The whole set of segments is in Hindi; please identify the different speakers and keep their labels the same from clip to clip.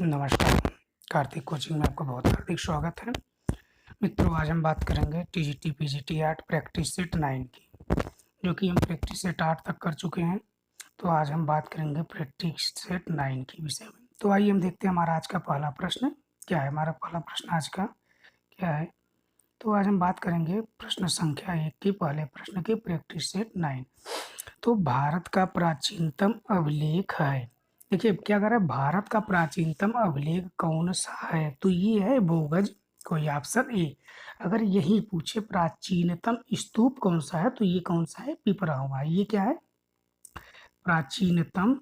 Speaker 1: नमस्कार। कार्तिक कोचिंग में आपका बहुत हार्दिक स्वागत है। मित्रों, आज हम बात करेंगे TGT PGT art practice set 9 की, जो कि हम प्रैक्टिस सेट 8 तक कर चुके हैं। तो आज हम बात करेंगे प्रैक्टिस सेट 9 के विषय में। तो आइए हम देखते हैं हमारा आज का पहला प्रश्न क्या है। हमारा पहला प्रश्न आज का क्या है, तो आज हम बात करेंगे प्रश्न संख्या 1 के पहले प्रश्न की प्रैक्टिस सेट 9। तो भारत का प्राचीनतम अभिलेख है। देखिए क्या कह रहा है, भारत का प्राचीनतम अभिलेख कौन सा है? तो ये है भूगज। कोई ऑप्शन ए। अगर यही पूछे प्राचीनतम स्तूप कौन सा है, तो ये कौन सा है? पिपरावा। ये क्या है? प्राचीनतम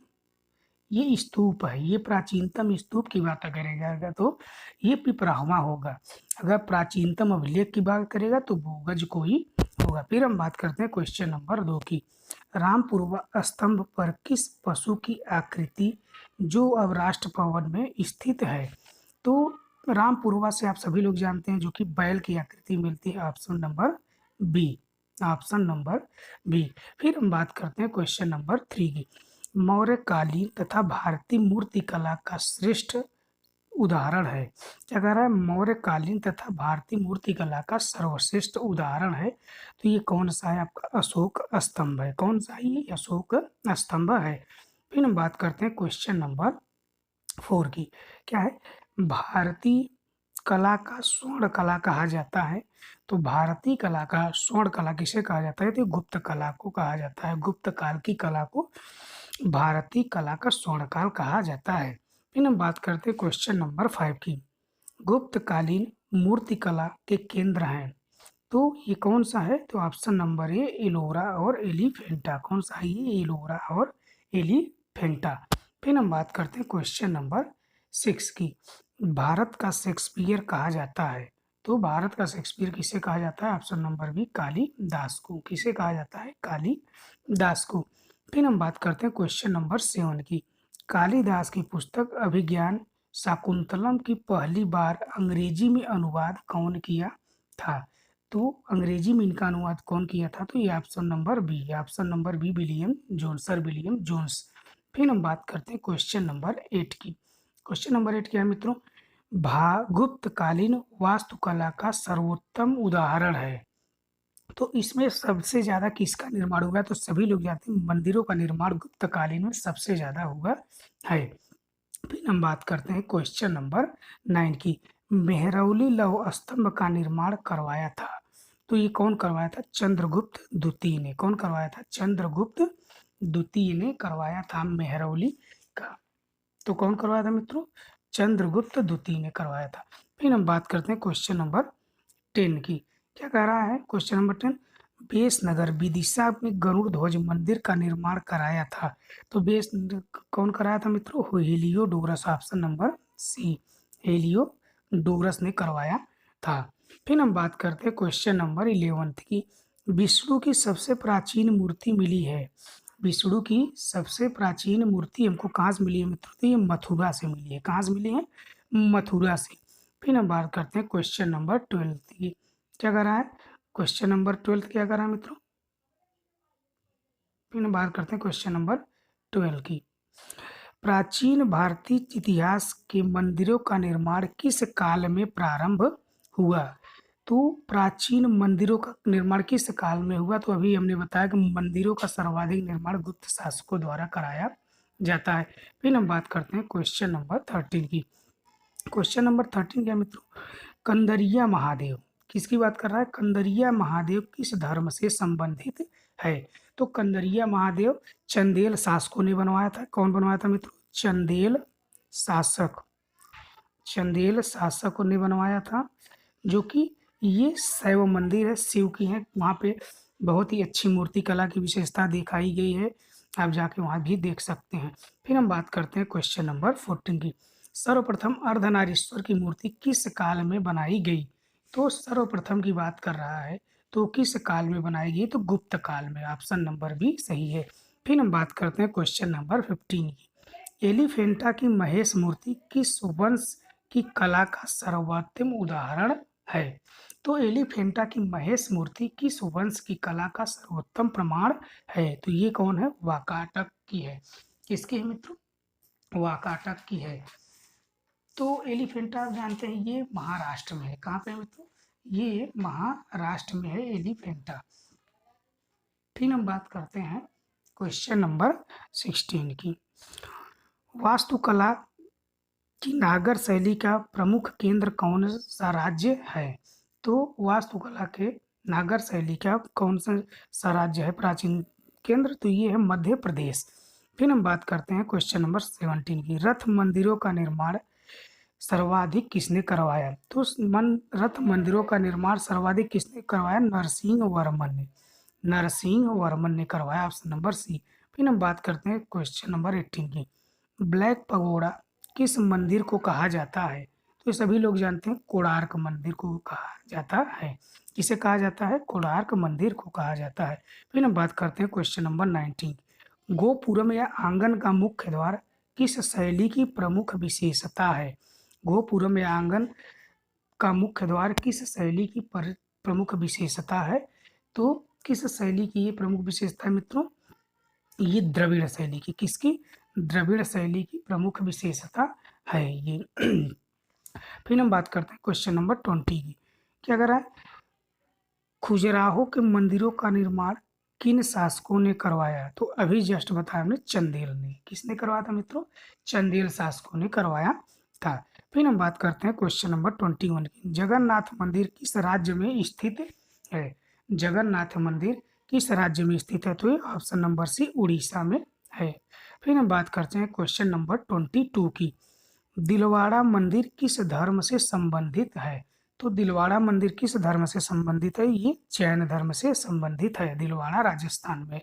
Speaker 1: ये स्तूप है। ये प्राचीनतम स्तूप की बात करेगा तो ये पिपरावा होगा। अगर प्राचीनतम अभिलेख की बात करेगा तो भूगज को ही होगा। फिर हम बात करते हैं क्वेश्चन नंबर 2 की। रामपुरवा स्तंभ पर किस पशु की आकृति जो अब राष्ट्र भवन में स्थित है? तो रामपुरवा से आप सभी लोग जानते हैं, जो कि बैल की आकृति मिलती है। Option number B. Option number B. फिर हम बात करते हैं क्वेश्चन नंबर 3 की। मौर्यकालीन तथा भारतीय मूर्ति कला का श्रेष्ठ उदाहरण है। क्या कह रहा है? मौर्यकालीन तथा भारतीय मूर्ति कला का सर्वश्रेष्ठ उदाहरण है। तो ये कौन सा है? आपका अशोक स्तंभ है। कौन सा है? ये अशोक स्तंभ है। फिर हम बात करते हैं क्वेश्चन नंबर 4 की। क्या है? भारतीय कला का स्वर्ण कला कहा जाता है। तो भारतीय कला का स्वर्ण कला किसे कहा जाता है? तो गुप्त कला को कहा जाता है। गुप्त काल की कला को भारतीय कला का स्वर्णकाल कहा जाता है। फिर हम बात करते हैं क्वेश्चन नंबर 5 की। गुप्तकालीन मूर्तिकला के केंद्र हैं। तो ये कौन सा है? तो ऑप्शन नंबर ए एलोरा और एलिफेंटा। कौन सा है ये? एलोरा और एलिफेंटा। फिर हम बात करते हैं क्वेश्चन नंबर 6 की। भारत का शेक्सपियर कहा जाता है। तो भारत का शेक्सपियर किसे कहा जाता है? ऑप्शन नंबर बी कालिदास को। किसे कहा जाता है? कालिदास को। फिर हम बात करते हैं क्वेश्चन नंबर 7 की। कालिदास की पुस्तक अभिज्ञान शाकुंतलम की पहली बार अंग्रेजी में अनुवाद कौन किया था? तो अंग्रेजी में इनका अनुवाद कौन किया था? तो ये option number B. Option number B William Jones, sir William Jones. फिर हम बात करते हैं क्वेश्चन नंबर 8 की। क्वेश्चन नंबर 8 क्या है मित्रों? गुप्तकालीन वास्तुकला का सर्वोत्तम उदाहरण है। तो इसमें सबसे ज्यादा किसका निर्माण हुआ? तो सभी लोग जानते हैं मंदिरों का निर्माण गुप्तकालीन में सबसे ज्यादा हुआ है। फिर हम बात करते हैं क्वेश्चन नंबर 9 की। मेहरौली लौह स्तंभ का निर्माण करवाया था। तो ये कौन करवाया था? चंद्रगुप्त द्वितीय ने। कौन करवाया था? चंद्रगुप्त द्वितीय ने करवाया था मेहरौली का। तो कौन करवाया था मित्रों? चंद्रगुप्त द्वितीय ने करवाया था। फिर हम बात करते हैं क्वेश्चन नंबर 10 की। क्या कह रहा है क्वेश्चन नंबर 10? बेसनगर विदिशा में गरुड़ ध्वज मंदिर का निर्माण कराया था। तो कौन कराया था मित्रों? Heliodorus. Option number C. Heliodorus ने करवाया था। फिर हम बात करते हैं क्वेश्चन नंबर 11 की। विष्णु की सबसे प्राचीन मूर्ति मिली है। विष्णु की सबसे प्राचीन मूर्ति हमको कहाँ से मिली है मित्रों? तो ये मथुरा से मिली है। कहाँ से मिली है? मथुरा से। फिर हम बात करते हैं क्वेश्चन नंबर 12 की। क्या कर रहा है? क्वेश्चन नंबर 12 क्या कर रहा है मित्रों? फिर हम बात करते हैं क्वेश्चन नंबर 12 की। प्राचीन भारतीय इतिहास के मंदिरों का निर्माण किस काल में प्रारंभ हुआ? तो प्राचीन मंदिरों का निर्माण किस काल में हुआ? तो अभी हमने बताया कि मंदिरों का सर्वाधिक निर्माण गुप्त शासकों द्वारा कराया जाता है। फिर हम बात करते हैं क्वेश्चन नंबर 13 की। क्वेश्चन नंबर 13 क्या मित्रों? कंदरिया महादेव किसकी बात कर रहा है? कंदरिया महादेव किस धर्म से संबंधित है? तो कंदरिया महादेव चंदेल शासकों ने बनवाया था। कौन बनवाया था मित्रों? चंदेल शासक। चंदेल शासकों ने बनवाया था, जो कि ये शैव मंदिर है, शिव की है। वहाँ पे बहुत ही अच्छी मूर्ति कला की विशेषता दिखाई गई है। आप जाके वहाँ भी देख सकते हैं। फिर हम बात करते हैं क्वेश्चन नंबर 14 की। सर्वप्रथम अर्धनारीश्वर की मूर्ति किस काल में बनाई गई? तो सर्वप्रथम की बात कर रहा है, तो किस काल में बनाई गई? तो गुप्त काल में। ऑप्शन नंबर बी सही है। फिर हम बात करते हैं क्वेश्चन नंबर 15 की। एलिफेंटा की महेश मूर्ति किस वंश की कला का सर्वोत्तम उदाहरण है? तो एलिफेंटा की महेश मूर्ति किस वंश की कला का सर्वोत्तम प्रमाण है? तो ये कौन है? वाकाटक की है। किसकी है मित्रों? वाकाटक की है। तो एलिफेंटा आप जानते हैं ये महाराष्ट्र में है। कहाँ पे है मित्रों? ये महाराष्ट्र में है एलिफेंटा। फिर हम बात करते हैं क्वेश्चन नंबर 16 की। वास्तुकला की नागर शैली का प्रमुख केंद्र कौन सा राज्य है? तो वास्तुकला के नागर शैली का कौन सा राज्य है प्राचीन केंद्र? तो ये है मध्य प्रदेश। फिर हम बात करते हैं क्वेश्चन नंबर 17 की। रथ मंदिरों का निर्माण सर्वाधिक किसने करवाया? तो रथ मंदिरों का निर्माण सर्वाधिक किसने करवाया? नरसिंह वर्मन ने। नरसिंह वर्मन ने करवाया, ऑप्शन नंबर सी। फिर हम बात करते हैं क्वेश्चन नंबर 18 की। ब्लैक पगोड़ा किस मंदिर को कहा जाता है? तो सभी लोग जानते हैं कोणार्क मंदिर को कहा जाता है। किसे कहा जाता है? कोणार्क मंदिर को कहा जाता है। फिर हम बात करते हैं क्वेश्चन नंबर 19। गोपुरम या आंगन का मुख्य द्वार किस शैली की प्रमुख विशेषता है? गोपुरम या आंगन का मुख्य द्वार किस शैली की प्रमुख विशेषता है? तो किस शैली की ये प्रमुख विशेषता है मित्रों? ये द्रविड़ शैली की। किसकी? द्रविड़ शैली की प्रमुख विशेषता है ये। फिर हम बात करते हैं क्वेश्चन नंबर 20 की। क्या कह रहा है? खजुराहो के मंदिरों का निर्माण किन शासकों ने करवाया? तो अभी जस्ट बताया हमने, चंदेल ने। किसने करवाया था मित्रों? चंदेल शासकों ने करवाया था। फिर हम बात करते हैं क्वेश्चन नंबर 21 की। जगन्नाथ मंदिर किस राज्य में स्थित है? जगन्नाथ मंदिर किस राज्य में स्थित है? तो ये ऑप्शन नंबर सी उड़ीसा में है। फिर हम बात करते हैं क्वेश्चन नंबर 22 की। दिलवाड़ा मंदिर किस धर्म से संबंधित है? तो दिलवाड़ा मंदिर किस धर्म से संबंधित है? ये जैन धर्म से संबंधित है, दिलवाड़ा राजस्थान में।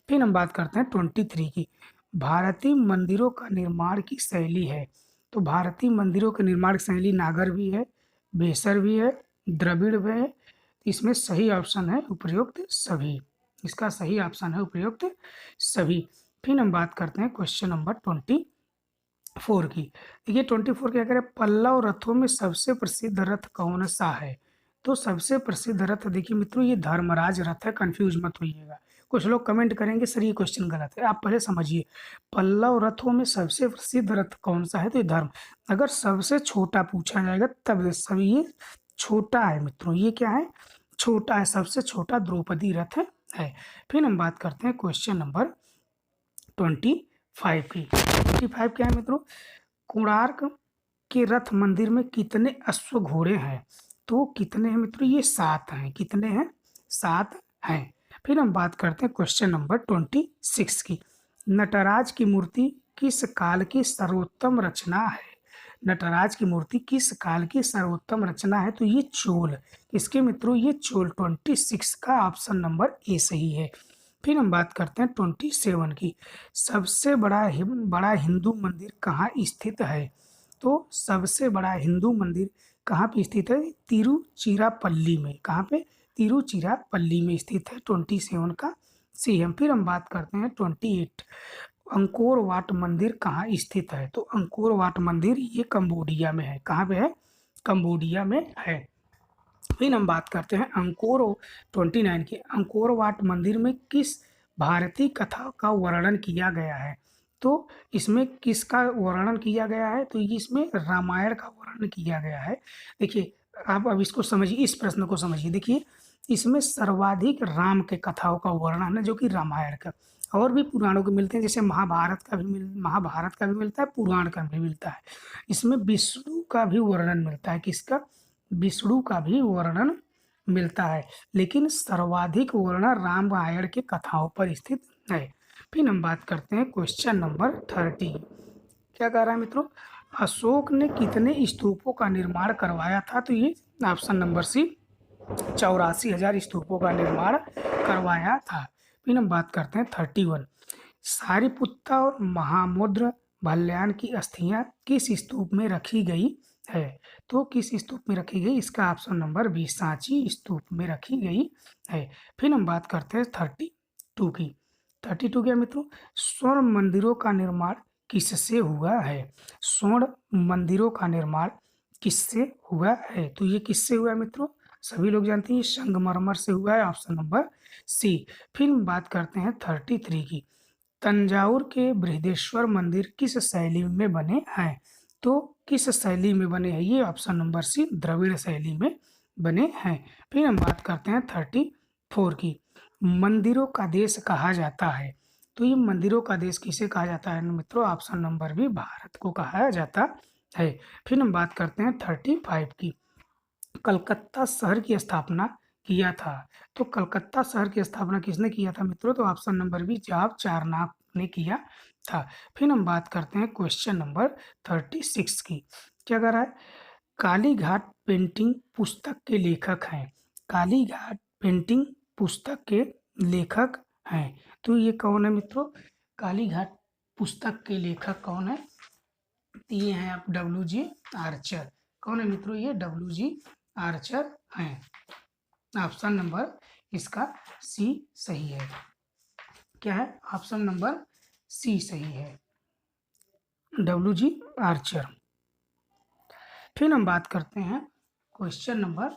Speaker 1: फिर हम बात करते हैं 23 की। भारतीय मंदिरों का निर्माण की शैली है? तो भारतीय मंदिरों के निर्माण की शैली नागर भी है, बेसर भी है, द्रविड़ भी है। इसमें सही ऑप्शन है उपयुक्त सभी। इसका सही ऑप्शन है उपयुक्त सभी। फिर हम बात करते हैं क्वेश्चन नंबर 24 की। देखिए 24 क्या कह रहे हैं? पल्लव रथों में सबसे प्रसिद्ध रथ कौन सा है? तो सबसे प्रसिद्ध रथ देखिए मित्रों ये धर्मराज रथ है, कंफ्यूज मत होइएगा। कुछ लोग कमेंट करेंगे सर ये क्वेश्चन गलत है, आप पहले समझिए। पल्लव रथों में सबसे प्रसिद्ध रथ कौन सा है? तो ये धर्म। अगर सबसे छोटा पूछा जाएगा तब सब ये छोटा है मित्रों। ये क्या है? छोटा है, सबसे छोटा द्रौपदी रथ है। फिर हम बात करते हैं क्वेश्चन नंबर 25 की। 25 क्या है मित्रों? कोणार्क के रथ मंदिर में कितने अश्व घोड़े हैं? तो कितने हैं मित्रों? ये 7 हैं। कितने हैं? 7 हैं। फिर हम बात करते हैं क्वेश्चन नंबर 26 की। नटराज की मूर्ति किस काल की सर्वोत्तम रचना है? नटराज की मूर्ति किस काल की सर्वोत्तम रचना है? तो ये चोल। इसके मित्रों ये चोल 26 का ऑप्शन नंबर ए सही है। फिर हम बात करते हैं 27 की। सबसे बड़ा हिंदू मंदिर कहाँ स्थित है? तो सबसे बड़ा हिंदू मंदिर कहाँ पे स्थित है? तिरुचिरापल्ली में। कहाँ पे? तिरुचिरापल्ली में स्थित है। 27 का सी है। फिर हम बात करते हैं 28। अंकोर वाट मंदिर कहाँ स्थित है? तो अंकोर वाट मंदिर ये कंबोडिया में है। कहाँ पे है? कंबोडिया में है। फिर हम बात करते हैं अंकोर 29 की। अंकोर वाट मंदिर में किस भारतीय कथा का वर्णन किया गया है? तो इसमें किसका वर्णन किया गया है? तो इसमें रामायण का वर्णन किया गया है। देखिए आप अब इसको समझिए, इस प्रश्न को समझिए। देखिए इसमें सर्वाधिक राम के कथाओं का वर्णन है जो कि रामायण का। और भी पुराणों के मिलते हैं, जैसे महाभारत का भी मिलता है, पुराण का भी मिलता है। इसमें विष्णु का भी वर्णन मिलता है। किसका? विष्णु का भी वर्णन मिलता है, लेकिन सर्वाधिक वर्णन रामायण के कथाओं पर स्थित है। फिर हम बात करते हैं क्वेश्चन नंबर 30। क्या कह रहा है मित्रों? अशोक ने कितने स्तूपों का निर्माण करवाया था? तो ये ऑप्शन नंबर सी 84,000 स्तूपों का निर्माण करवाया था। फिर हम बात करते हैं 31। सारिपुत्ता और महामुद्र भल्यान की अस्थियां किस स्तूप में रखी गई है? तो किस स्तूप में रखी गई? इसका ऑप्शन नंबर बी सांची स्तूप में रखी गई है। फिर हम बात करते हैं 32 की। 32 क्या मित्रों? स्वर्ण मंदिरों का निर्माण किससे हुआ है? स्वर्ण मंदिरों का निर्माण किससे हुआ है? तो ये किससे हुआ है मित्रों? सभी लोग जानते हैं ये संगमरमर से हुआ है, ऑप्शन नंबर सी। फिर हम बात करते हैं 33 की। तंजावुर के बृहदेश्वर मंदिर किस शैली में बने हैं? तो किस शैली में बने हैं? ये ऑप्शन नंबर सी द्रविड़ शैली में बने हैं। फिर हम बात करते हैं 34 की। मंदिरों का देश कहा जाता है। तो ये मंदिरों का देश किसे कहा जाता है मित्रों? ऑप्शन नंबर बी भारत को कहा जाता है। फिर हम बात करते हैं 35 की। कलकत्ता शहर की स्थापना किया था। तो कलकत्ता शहर की स्थापना किसने किया था मित्रों? तो ऑप्शन नंबर बी जवाहर चारनाक ने किया था। फिर हम बात करते हैं क्वेश्चन नंबर 36 की। क्या कह रहा है? काली घाट पेंटिंग पुस्तक के लेखक हैं। काली घाट पेंटिंग पुस्तक के लेखक हैं। तो ये कौन है मित्रों? काली घाट पुस्तक के लेखक कौन है? ये हैं आप WG आर्चर। कौन है मित्रों? ये WG आर्चर हैं। ऑप्शन नंबर इसका सी सही है। क्या है? ऑप्शन नंबर सी सही है, WG आर्चर। फिर हम बात करते हैं क्वेश्चन नंबर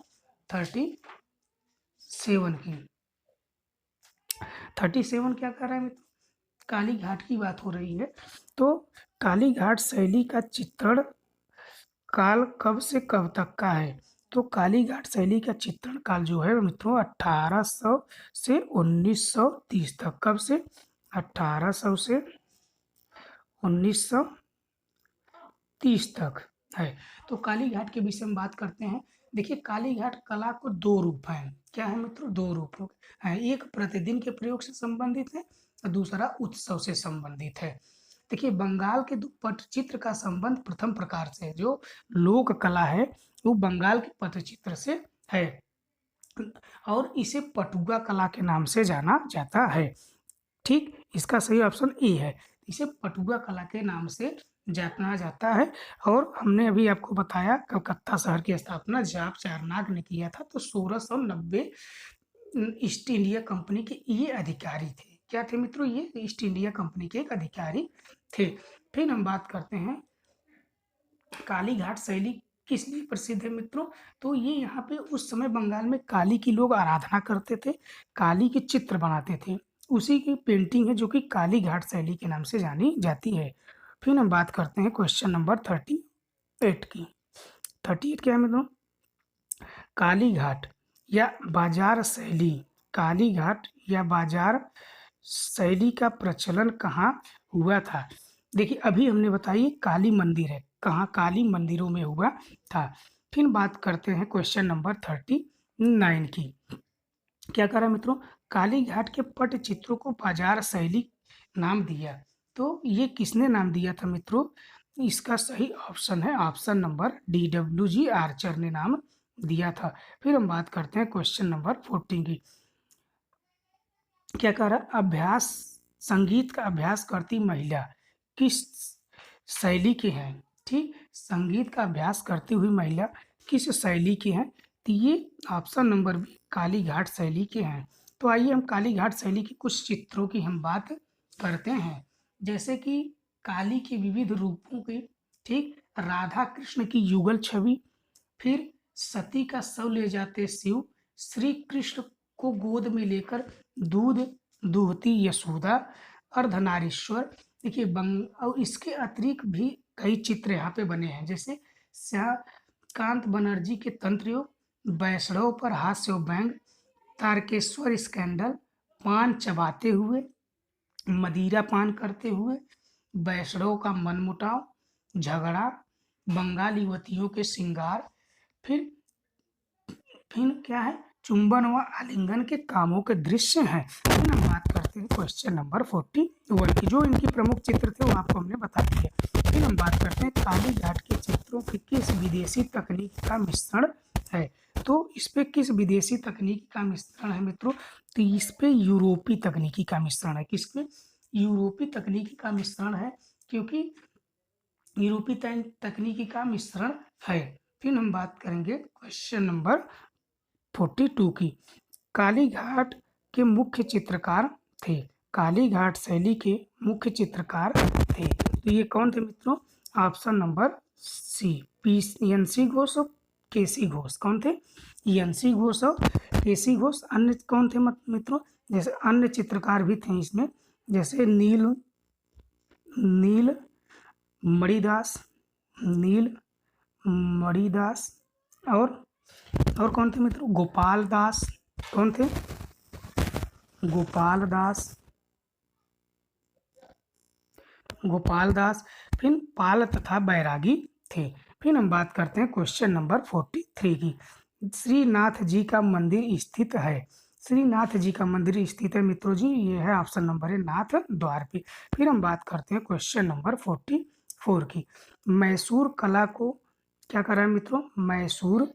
Speaker 1: 37 की। 37 क्या कर रहा है मित्र? काली घाट की बात हो रही है। तो काली घाट शैली का चित्रण काल कब से कब तक का है? तो काली घाट शैली का चित्रण काल जो है मित्रों 1800 से 1930 तक। कब से? 1800 से 1930 तक है। तो काली घाट के विषय में बात करते हैं। देखिए, काली घाट कला को दो रूप हैं। क्या है मित्रों? दो रूप हैं। एक प्रतिदिन के प्रयोग से संबंधित है और दूसरा उत्सव से संबंधित है। देखिए, बंगाल के दो पटचित्र का संबंध प्रथम प्रकार से है। जो लोक कला है वो बंगाल के पटचित्र से है और इसे पटुआ कला के नाम से जाना जाता है। ठीक, इसका सही ऑप्शन ए है। इसे पटुआ कला के नाम से जाना जाता है। और हमने अभी आपको बताया कलकत्ता शहर की स्थापना जवाहर चारनाक ने किया था। तो 1690 ईस्ट इंडिया कंपनी के ये अधिकारी थे। क्या थे मित्रों? ये ईस्ट इंडिया कंपनी के एक अधिकारी थे। फिर हम बात करते हैं काली घाट शैली किस लिए प्रसिद्ध है मित्रों? तो ये यहाँ पे उस समय बंगाल में काली की लोग आराधना करते थे, काली के चित्र बनाते थे। उसी की पेंटिंग है जो कि काली घाट शैली के नाम से जानी जाती है। फिर हम बात करते हैं क्वेश्चन नंबर 38 की। 38 क्या है मित्रों? काली घाट या बाजार शैली। काली घाट या बाजार शैली का प्रचलन कहाँ हुआ था? देखिए, अभी हमने बताई काली मंदिर है, कहाँ? काली मंदिरों में हुआ था। फिर बात करते हैं क्वेश्चन नंबर 39 की। क्या कर रहा है मित्रों? काली घाट के पट चित्रों को बाजार शैली नाम दिया। तो ये किसने नाम दिया था मित्रों? इसका सही ऑप्शन है option number D, WG Archer ने नाम दिया था। फिर हम बात करते हैं क्वेश्चन नंबर 14 की। क्या कह रहा है? अभ्यास संगीत का अभ्यास करती महिला किस शैली की है? ठीक, संगीत का अभ्यास करती हुई महिला किस शैली की है? तो ये option number B Kali Ghat शैली के हैं। तो आइए हम काली घाट शैली के कुछ चित्रों की हम बात करते हैं। जैसे कि काली के विविध रूपों की, ठीक, राधा कृष्ण की युगल छवि, फिर सती का शव ले जाते शिव, श्री कृष्ण को गोद में लेकर दूध दूहती यशोदा, अर्धनारीश्वर। देखिए, बंग और इसके अतिरिक्त भी कई चित्र यहाँ पे बने हैं। जैसे श्यामकांत बनर्जी के तंत्र योग, वैष्णव पर हास्य व्यंग, तारकेश्वर स्कैंडल, पान चबाते हुए, मदिरा पान करते हुए, वैष्णव का मनमुटाव, झगड़ा, बंगाल युवतियों के श्रृंगार, फिर फिर क्या है? चुंबन व आलिंगन के कामों के दृश्य हैं। फिर हम बात करते हैं क्वेश्चन नंबर 41 की। जो इनके प्रमुख चित्र थे वो आपको हमने बता दिए। फिर हम बात करते हैं काली घाट के चित्रों की किस विदेशी तकनीक का मिश्रण है? तो इस पे किस विदेशी तकनीक का मिश्रण है मित्रों? तो इस पे यूरोपी तकनीकी का मिश्रण है। किस पे? यूरोपी तकनीकी का मिश्रण है, क्योंकि यूरोपी तकनीकी का मिश्रण है। फिर हम बात करेंगे क्वेश्चन नंबर 42 की। काली घाट के मुख्य चित्रकार थे। काली घाट शैली के मुख्य चित्रकार थे। तो ये कौन थे मित्रों? Option number C NC Ghosh और KC घोष। कौन थे? NC घोष और KC घोष। अन्य कौन थे मित्रों? जैसे अन्य चित्रकार भी थे इसमें, जैसे नील मणिदास, नील मणिदास और कौन थे मित्रों? गोपाल दास। कौन थे? गोपाल दास। गोपाल दास, फिर पाल तथा बैरागी थे। फिर हम बात करते हैं क्वेश्चन नंबर 43 की। श्रीनाथ जी का मंदिर स्थित है। श्रीनाथ जी का मंदिर स्थित है मित्रों जी, ये है ऑप्शन नंबर है नाथ द्वार पे। फिर हम बात करते हैं क्वेश्चन नंबर 44 की। मैसूर कला को क्या करा है मित्रों? मैसूर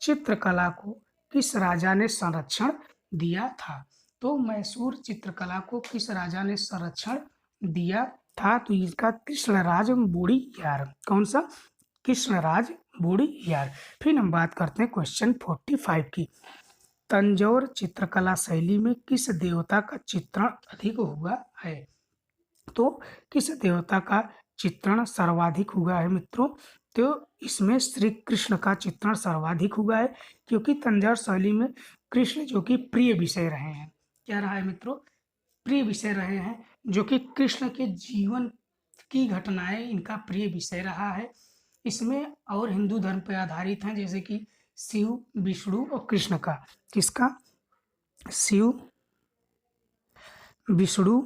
Speaker 1: चित्रकला को किस राजा ने संरक्षण दिया था? तो मैसूर चित्रकला को किस राजा ने संरक्षण दिया था? तो इसका कृष्णराज बोड़ियार। कौन सा? कृष्णराज बोड़ियार। फिर हम बात करते हैं क्वेश्चन 45 की। तंजौर चित्रकला शैली में किस देवता का चित्रण अधिक हुआ है? तो किस देवता का चित्रण सर्वाधिक हुआ है मित्रों? तो इसमें श्री कृष्ण का चित्रण सर्वाधिक हुआ है, क्योंकि तंजौर शैली में कृष्ण जो कि प्रिय विषय रहे हैं। क्या रहा है मित्रों? प्रिय विषय रहे हैं, जो कि कृष्ण के जीवन की घटनाएं इनका प्रिय विषय रहा है। इसमें और हिंदू धर्म पर आधारित हैं, जैसे कि शिव, विष्णु और कृष्ण का। किसका? शिव, विष्णु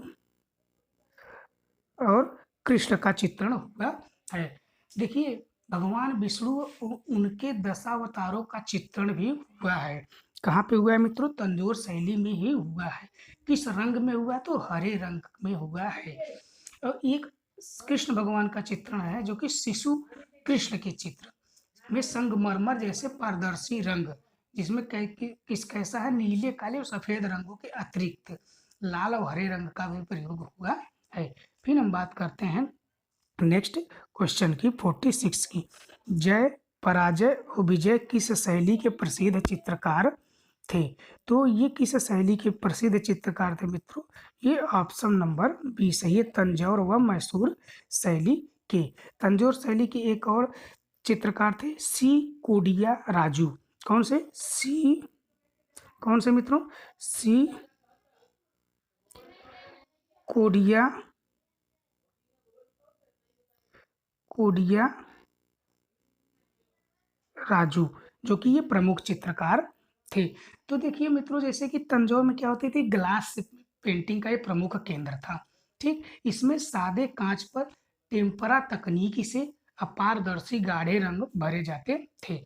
Speaker 1: और कृष्ण का चित्रण हुआ है। देखिए, भगवान विष्णु उनके दशावतारों का चित्रण भी हुआ है। कहाँ पे हुआ है मित्रों? तंजौर शैली में ही हुआ है। किस रंग में हुआ? तो हरे रंग में हुआ है। और एक कृष्ण भगवान का चित्रण है, जो कि शिशु कृष्ण के चित्र में संगमरमर जैसे पारदर्शी रंग, जिसमें किस कैसा है? नीले, काले और सफेद रंगों के अतिरिक्त लाल और हरे रंग का भी प्रयोग हुआ है। फिर हम बात करते हैं नेक्स्ट क्वेश्चन की 46 की। जय, पराजय और विजय किस शैली के प्रसिद्ध चित्रकार थे? तो ये किस शैली के प्रसिद्ध चित्रकार थे मित्रों? ये ऑप्शन नंबर बी सही है, तंजौर व मैसूर शैली के। तंजौर शैली के एक और चित्रकार थे सी कोडिया राजू। कौन से? सी, कौन से मित्रों? सी कोडिया कोडिया राजू, जो कि ये प्रमुख चित्रकार थे। तो देखिए मित्रों, जैसे कि तंजौर में क्या होती थी? ग्लास पेंटिंग का ये प्रमुख केंद्र था। ठीक, इसमें सादे कांच पर टेम्परा तकनीकी से अपारदर्शी गाढ़े रंग भरे जाते थे।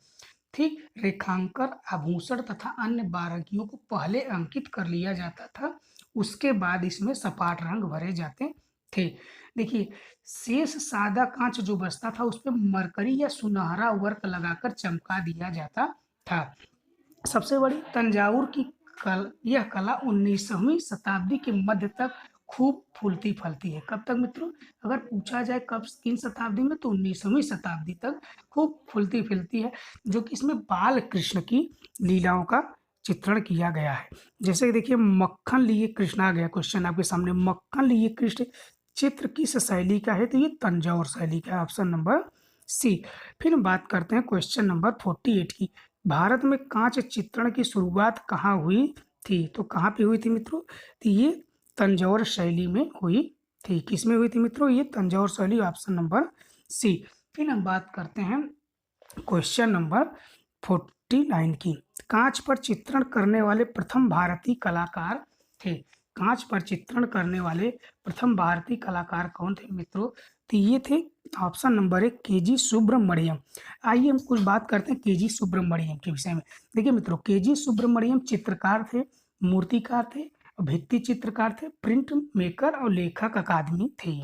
Speaker 1: ठीक, रेखांकन, आभूषण तथा अन्य बारीकियों को पहले अंकित कर लिया जाता था, उसके बाद इसमें सपाट रंग भरे जाते थे। देखिए, शेष सादा कांच जो बचता था, उस पे मरकरी या सुनहरा वर्क लगाकर चमका दिया जाता था। सबसे बड़ी तंजावुर की यह कला 19वीं शताब्दी के मध्य तक खूब फूलती फलती है। कब तक मित्रों? अगर पूछा जाए कब, किन शताब्दी में, तो 19वीं शताब्दी तक खूब फूलती फैलती है, जो कि इसमें बाल कृष्ण की लीलाओं का चित्रण किया गया है। जैसे कि देखिए, मक्खन लिए कृष्ण आ गया क्वेश्चन आपके सामने। मक्खन लिए कृष्ण चित्र किस शैली का है? तो ये तंजौर शैली का है, ऑप्शन नंबर सी। फिर हम बात करते हैं क्वेश्चन नंबर 48 की। भारत में कांच चित्रण की शुरुआत कहाँ हुई थी? तो कहाँ पे हुई थी मित्रों? तो ये तंजौर शैली में हुई थी। किसमें हुई थी मित्रों? ये तंजौर शैली, ऑप्शन नंबर सी। फिर हम बात करते हैं क्वेश्चन नंबर 49 की। कांच पर चित्रण करने वाले प्रथम भारतीय कलाकार थे। कांच पर चित्रण करने वाले प्रथम भारतीय कलाकार कौन थे मित्रों? तो ये थे ऑप्शन नंबर 1 केजी सुब्रमण्यम। आइए हम कुछ बात करते हैं केजी सुब्रमण्यम के विषय में। देखिए मित्रों, केजी सुब्रमण्यम चित्रकार थे, मूर्तिकार थे, भित्ति चित्रकार थे, प्रिंट मेकर और लेखक अकादमी थे।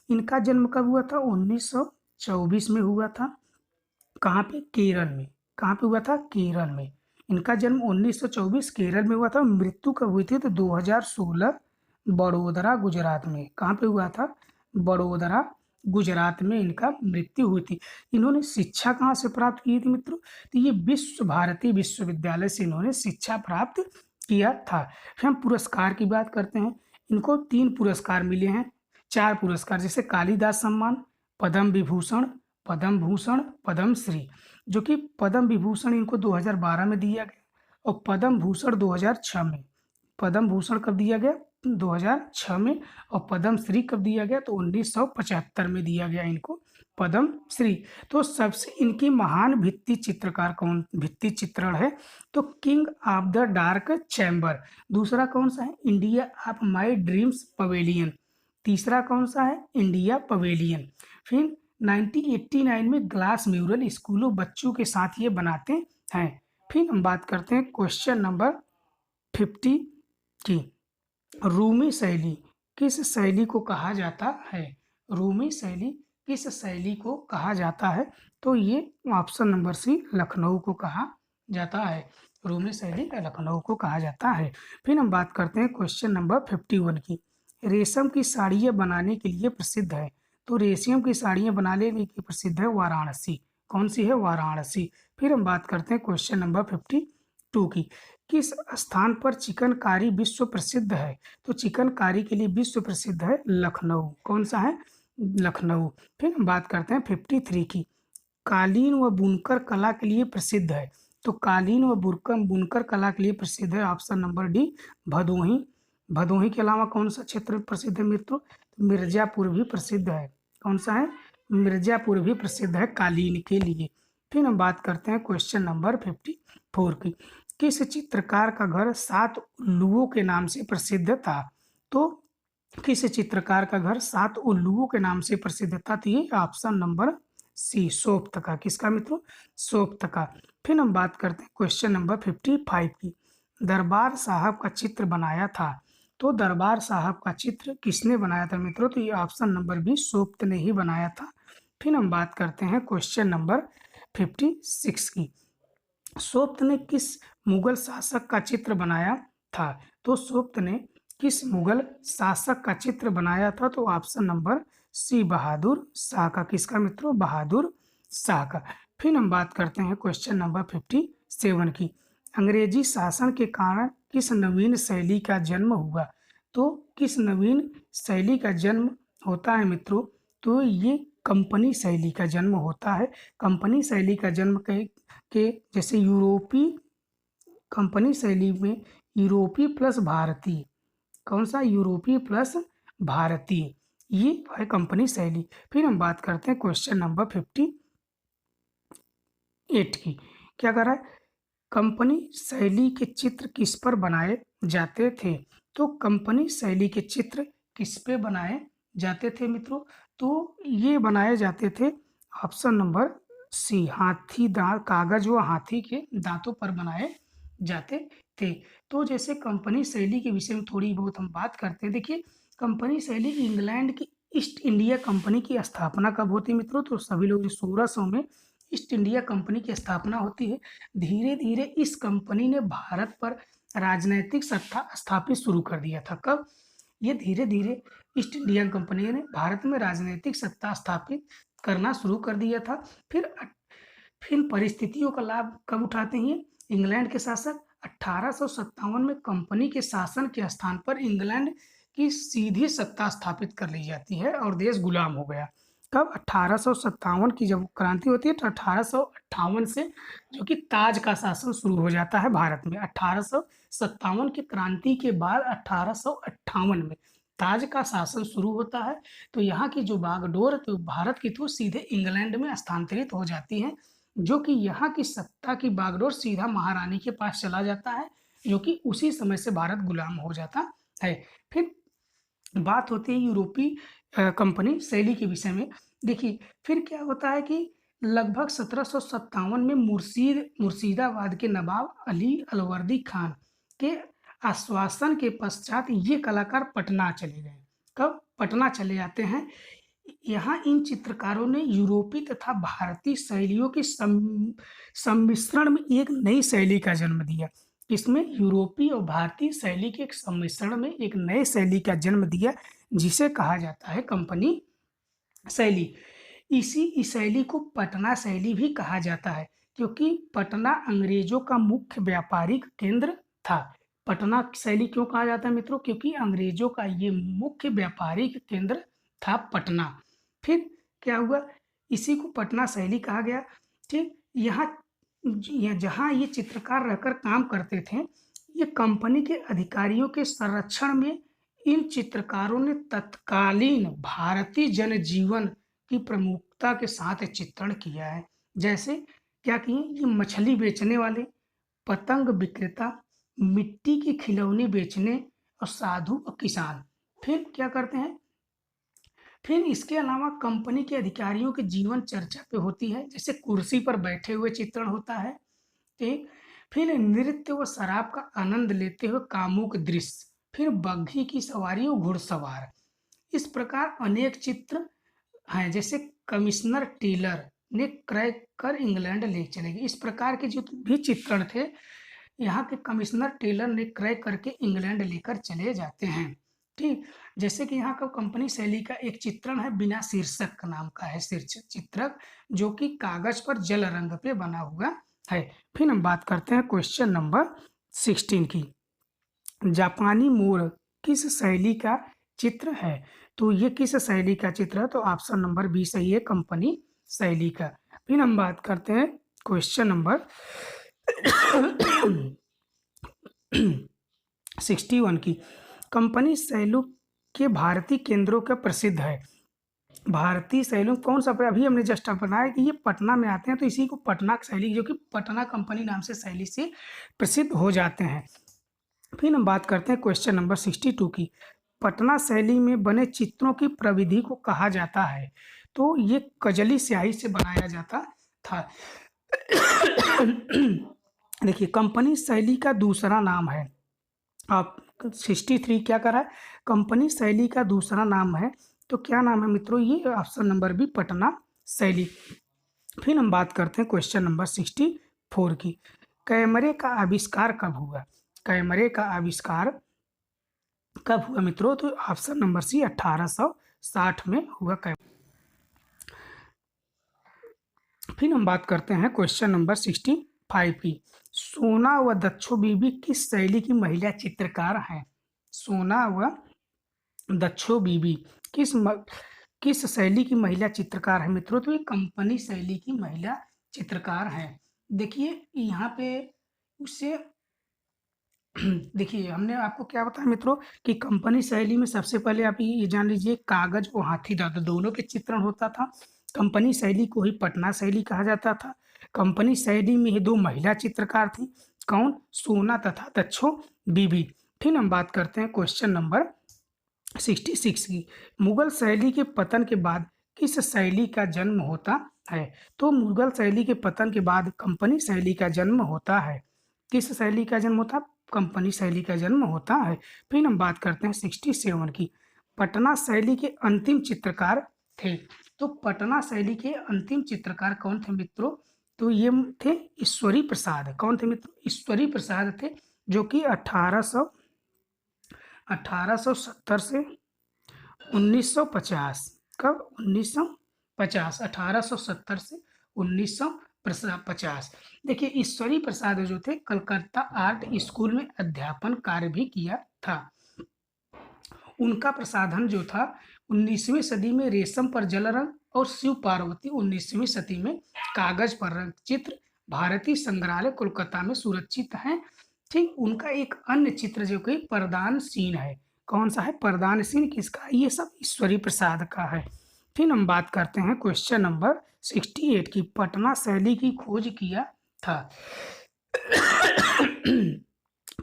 Speaker 1: इनका जन्म कब हुआ था? 1924 में हुआ था। कहाँ पे? केरल में। कहाँ पे हुआ था? केरल में। इनका जन्म 1924 केरल में हुआ था। मृत्यु कब हुई थी? तो 2016 बड़ोदरा गुजरात में। कहाँ पे हुआ था? बड़ोदरा गुजरात में इनका मृत्यु हुई थी। इन्होंने शिक्षा कहाँ से प्राप्त की थी मित्रों? तो ये विश्व भारती विश्वविद्यालय से इन्होंने शिक्षा प्राप्त किया था। फिर हम पुरस्कार की बात करते हैं। इनको 3 पुरस्कार मिले हैं, 4 पुरस्कार, जैसे कालिदास सम्मान, पद्म विभूषण, पद्म भूषण, पद्म श्री। जो कि पद्म विभूषण इनको 2012 में दिया गया और पद्म भूषण 2006 में। पद्म भूषण कब दिया गया? 2006 में। और पद्म श्री कब दिया गया? तो 1975 में दिया गया इनको पद्म श्री। तो सबसे इनकी महान भित्ति चित्रकार कौन, भित्ति चित्रण है? तो king of the dark chamber. दूसरा कौन सा है? India of my dreams pavilion. तीसरा कौन सा है? India pavilion. फिर 1989 में ग्लास म्यूरल स्कूलों बच्चों के साथ ये बनाते हैं। फिर हम बात करते हैं क्वेश्चन नंबर 50 की। रूमी शैली किस शैली को कहा जाता है? रूमी शैली किस शैली को कहा जाता है? तो ये ऑप्शन नंबर सी, लखनऊ को कहा जाता है। रूमी शैली लखनऊ को कहा जाता है। फिर हम बात करते हैं क्वेश्चन नंबर 51 की। रेशम की साड़ियाँ बनाने के लिए प्रसिद्ध है। तो रेशम की साड़ियाँ बनाने के लिए प्रसिद्ध है वाराणसी। कौन सी है? वाराणसी। फिर हम बात करते हैं क्वेश्चन नंबर 52 की। किस स्थान पर चिकनकारी विश्व प्रसिद्ध है? तो चिकनकारी के लिए विश्व प्रसिद्ध है लखनऊ। कौन सा है? लखनऊ। फिर हम बात करते हैं 53 की। कालीन व बुनकर कला के लिए प्रसिद्ध है। तो कालीन व बुनकर कला के लिए प्रसिद्ध है option number D, Bhadohi. Bhadohi के अलावा कौन सा क्षेत्र प्रसिद्ध है मित्रों? तो मिर्जापुर भी प्रसिद्ध है। कौन सा है? मिर्जापुर भी प्रसिद्ध है कालीन के लिए। फिर हम बात करते हैं क्वेश्चन नंबर 54 की। किस चित्रकार का घर 7 उल्लुओं के नाम से प्रसिद्ध था? तो किस चित्रकार का घर 7 उल्लुओं के नाम से प्रसिद्ध था? तो ये ऑप्शन नंबर सी, सोप्तका। किसका मित्रों? सोप्तका। फिर हम बात करते हैं क्वेश्चन नंबर 55 की। दरबार साहब का चित्र बनाया था। तो दरबार साहब का चित्र किसने बनाया था मित्रों? तो ये ऑप्शन नंबर बी, सोप्त ने ही बनाया था। फिर हम बात करते हैं क्वेश्चन नंबर 56 की। सोप्त ने किस मुगल शासक का चित्र बनाया था? तो सोप्त ने किस मुगल शासक का चित्र बनाया था? तो ऑप्शन नंबर सी, बहादुर शाह का। किसका मित्रों? बहादुर शाह का। फिर हम बात करते हैं क्वेश्चन नंबर 57 की। अंग्रेजी शासन के कारण किस नवीन शैली का जन्म हुआ? तो किस नवीन शैली का जन्म होता है मित्रों? तो ये कंपनी शैली का जन्म होता है। कंपनी शैली का जन्म के जैसे यूरोपीय कंपनी शैली में यूरोपीय प्लस भारतीय। कौन सा? यूरोपीय प्लस भारतीय, ये है कंपनी शैली। फिर हम बात करते हैं क्वेश्चन नंबर 58 की। क्या कर रहा है? कंपनी शैली के चित्र किस पर बनाए जाते थे? तो कंपनी शैली के चित्र किस पे बनाए जाते थे मित्रों? तो ये बनाए जाते थे ऑप्शन नंबर सी, हाथी दांत, कागज व हाथी के दांतों पर बनाए जाते थे। तो जैसे कंपनी शैली के विषय में थोड़ी बहुत हम बात करते हैं। देखिए, कंपनी शैली इंग्लैंड की ईस्ट इंडिया कंपनी की स्थापना कब होती है मित्रों? तो सभी लोग 1600 में ईस्ट इंडिया कंपनी की स्थापना होती है। धीरे धीरे इस कंपनी ने भारत पर राजनैतिक सत्ता स्थापित शुरू कर दिया था। कब? ये धीरे धीरे ईस्ट इंडिया कंपनी ने भारत में राजनीतिक सत्ता स्थापित करना शुरू कर दिया था। फिर परिस्थितियों का लाभ कब उठाते हैं ये इंग्लैंड के शासक? 1857 में कंपनी के शासन के स्थान पर इंग्लैंड की सीधी सत्ता स्थापित कर ली जाती है और देश गुलाम हो गया। कब? 1857 की जब क्रांति होती है तो 1858 से जो कि ताज का शासन शुरू हो जाता है भारत में। 1857 की क्रांति के बाद 1858 में ताज का शासन शुरू होता है। तो यहाँ की जो बागडोर तो भारत की थी सीधे इंग्लैंड में स्थानांतरित हो जाती है, जो कि यहाँ की सत्ता की बागडोर सीधा महारानी के पास चला जाता है, जो कि उसी समय से भारत गुलाम हो जाता है। फिर बात होती है यूरोपीय कंपनी शैली के विषय में। देखिए, फिर क्या होता है कि लगभग 1757 में मुर्शिदाबाद के नवाब अली अलवर्दी खान के आश्वासन के पश्चात ये कलाकार पटना चले गए। कब? पटना चले जाते हैं। यहाँ इन चित्रकारों ने यूरोपीय तथा भारतीय शैलियों के सम्मिश्रण में एक नई शैली का जन्म दिया। इसमें यूरोपीय और भारतीय शैली के एक सम्मिश्रण में एक नए शैली का जन्म दिया, जिसे कहा जाता है कंपनी शैली। इस शैली को पटना शैली भी कहा जाता है, क्योंकि पटना अंग्रेजों का मुख्य व्यापारिक केंद्र था। पटना शैली क्यों कहा जाता है मित्रों? क्योंकि अंग्रेजों का ये मुख्य व्यापारिक केंद्र था पटना। फिर क्या हुआ? इसी को पटना शैली कहा गया। ठीक, जहाँ ये चित्रकार रहकर काम करते थे, ये कंपनी के अधिकारियों के संरक्षण में इन चित्रकारों ने तत्कालीन भारतीय जनजीवन की प्रमुखता के साथ चित्रण किया है। जैसे क्या किए, ये मछली बेचने वाले, पतंग विक्रेता, मिट्टी के खिलौने बेचने और साधु और किसान। फिर क्या करते हैं, फिर इसके अलावा कंपनी के अधिकारियों के जीवन चर्चा पे होती है, जैसे कुर्सी पर बैठे हुए चित्रण होता है। ठीक, फिर नृत्य व शराब का आनंद लेते हुए कामुक दृश्य, फिर बग्घी की सवारी और घुड़सवार। इस प्रकार अनेक चित्र हैं, जैसे कमिश्नर टेलर ने क्रय कर इंग्लैंड ले चले गए। इस प्रकार के जो भी चित्रण थे, यहाँ के कमिश्नर टेलर ने क्रय करके इंग्लैंड लेकर चले जाते हैं। ठीक, जैसे कि यहाँ का कंपनी शैली का एक चित्रण है, बिना शीर्षक का नाम का है चित्रक, जो कि कागज पर जल रंग पे बना हुआ है। फिर हम बात करते हैं क्वेश्चन नंबर 16 की। जापानी मोर किस शैली का चित्र है? तो ये किस शैली का चित्र है? तो ऑप्शन नंबर बी सही है, कंपनी शैली का। फिर हम बात करते हैं क्वेश्चन नंबर 61 की। कंपनी शैली के भारतीय केंद्रों का प्रसिद्ध है। भारतीय शैली कौन सा? अभी हमने जस्ट बनाया कि ये पटना में आते हैं, तो इसी को पटना शैली, जो कि पटना कंपनी नाम से शैली से प्रसिद्ध हो जाते हैं। फिर हम बात करते हैं क्वेश्चन नंबर 62 की। पटना शैली में बने चित्रों की प्रविधि को कहा जाता है? तो ये कजली स्याही से बनाया जाता था। देखिए, कंपनी शैली का दूसरा नाम है, आप 63 क्या करा है, कंपनी शैली का दूसरा नाम है। तो क्या नाम है मित्रों? ये ऑप्शन नंबर बी, पटना शैली। फिर हम बात करते हैं क्वेश्चन नंबर 64 की। कैमरे का आविष्कार कब हुआ? कैमरे का आविष्कार कब हुआ मित्रों? तो ऑप्शन नंबर सी, 1860 में हुआ कैमरा। फिर हम बात करते हैं क्वेश्चन नंबर 65 की। सोना व दक्षो बीबी किस शैली की महिला चित्रकार हैं? सोना व दक्षो बीबी किस शैली की महिला चित्रकार है मित्रों? तो ये कंपनी शैली की महिला चित्रकार हैं। देखिए यहाँ पे उससे देखिए, हमने आपको क्या बताया मित्रों कि कंपनी शैली में सबसे पहले आप ये जान लीजिए, कागज और हाथी दांत दोनों पे चित्रण होता था। कंपनी शैली को ही पटना शैली कहा जाता था। कंपनी शैली में ही दो महिला चित्रकार थी, कौन? सोना तथा दक्षो बीबी। फिर हम बात करते हैं क्वेश्चन नंबर 66 की। मुगल शैली के पतन के बाद किस शैली का जन्म होता है? तो मुगल शैली के पतन के बाद कंपनी शैली का जन्म होता है। किस शैली का जन्म होता है? कंपनी शैली का जन्म होता है। फिर हम बात करते हैं 67 की। पटना शैली के अंतिम चित्रकार थे। तो पटना शैली के अंतिम चित्रकार कौन थे मित्रों? तो ये थे ईश्वरी प्रसाद। कौन थे मित्रों? ईश्वरी प्रसाद थे, जो कि 1870 से 1950। कब? 1950, 1870 से 1950। देखिए, ईश्वरी प्रसाद जो थे, कलकत्ता आर्ट स्कूल में अध्यापन कार्य भी किया था। उनका प्रसाधन जो था 19वीं सदी में रेशम पर जल रंग और शिव पार्वती 19वीं सदी में कागज पर रंग चित्र भारतीय संग्रहालय कोलकाता में सुरक्षित हैं। ठीक, उनका एक अन्य चित्र जो कि प्रदान सीन है। कौन सा है? प्रदान सीन किसका? ये सब ईश्वरी प्रसाद का है। फिर हम बात करते हैं क्वेश्चन नंबर 68 की। पटना शैली की खोज किया था।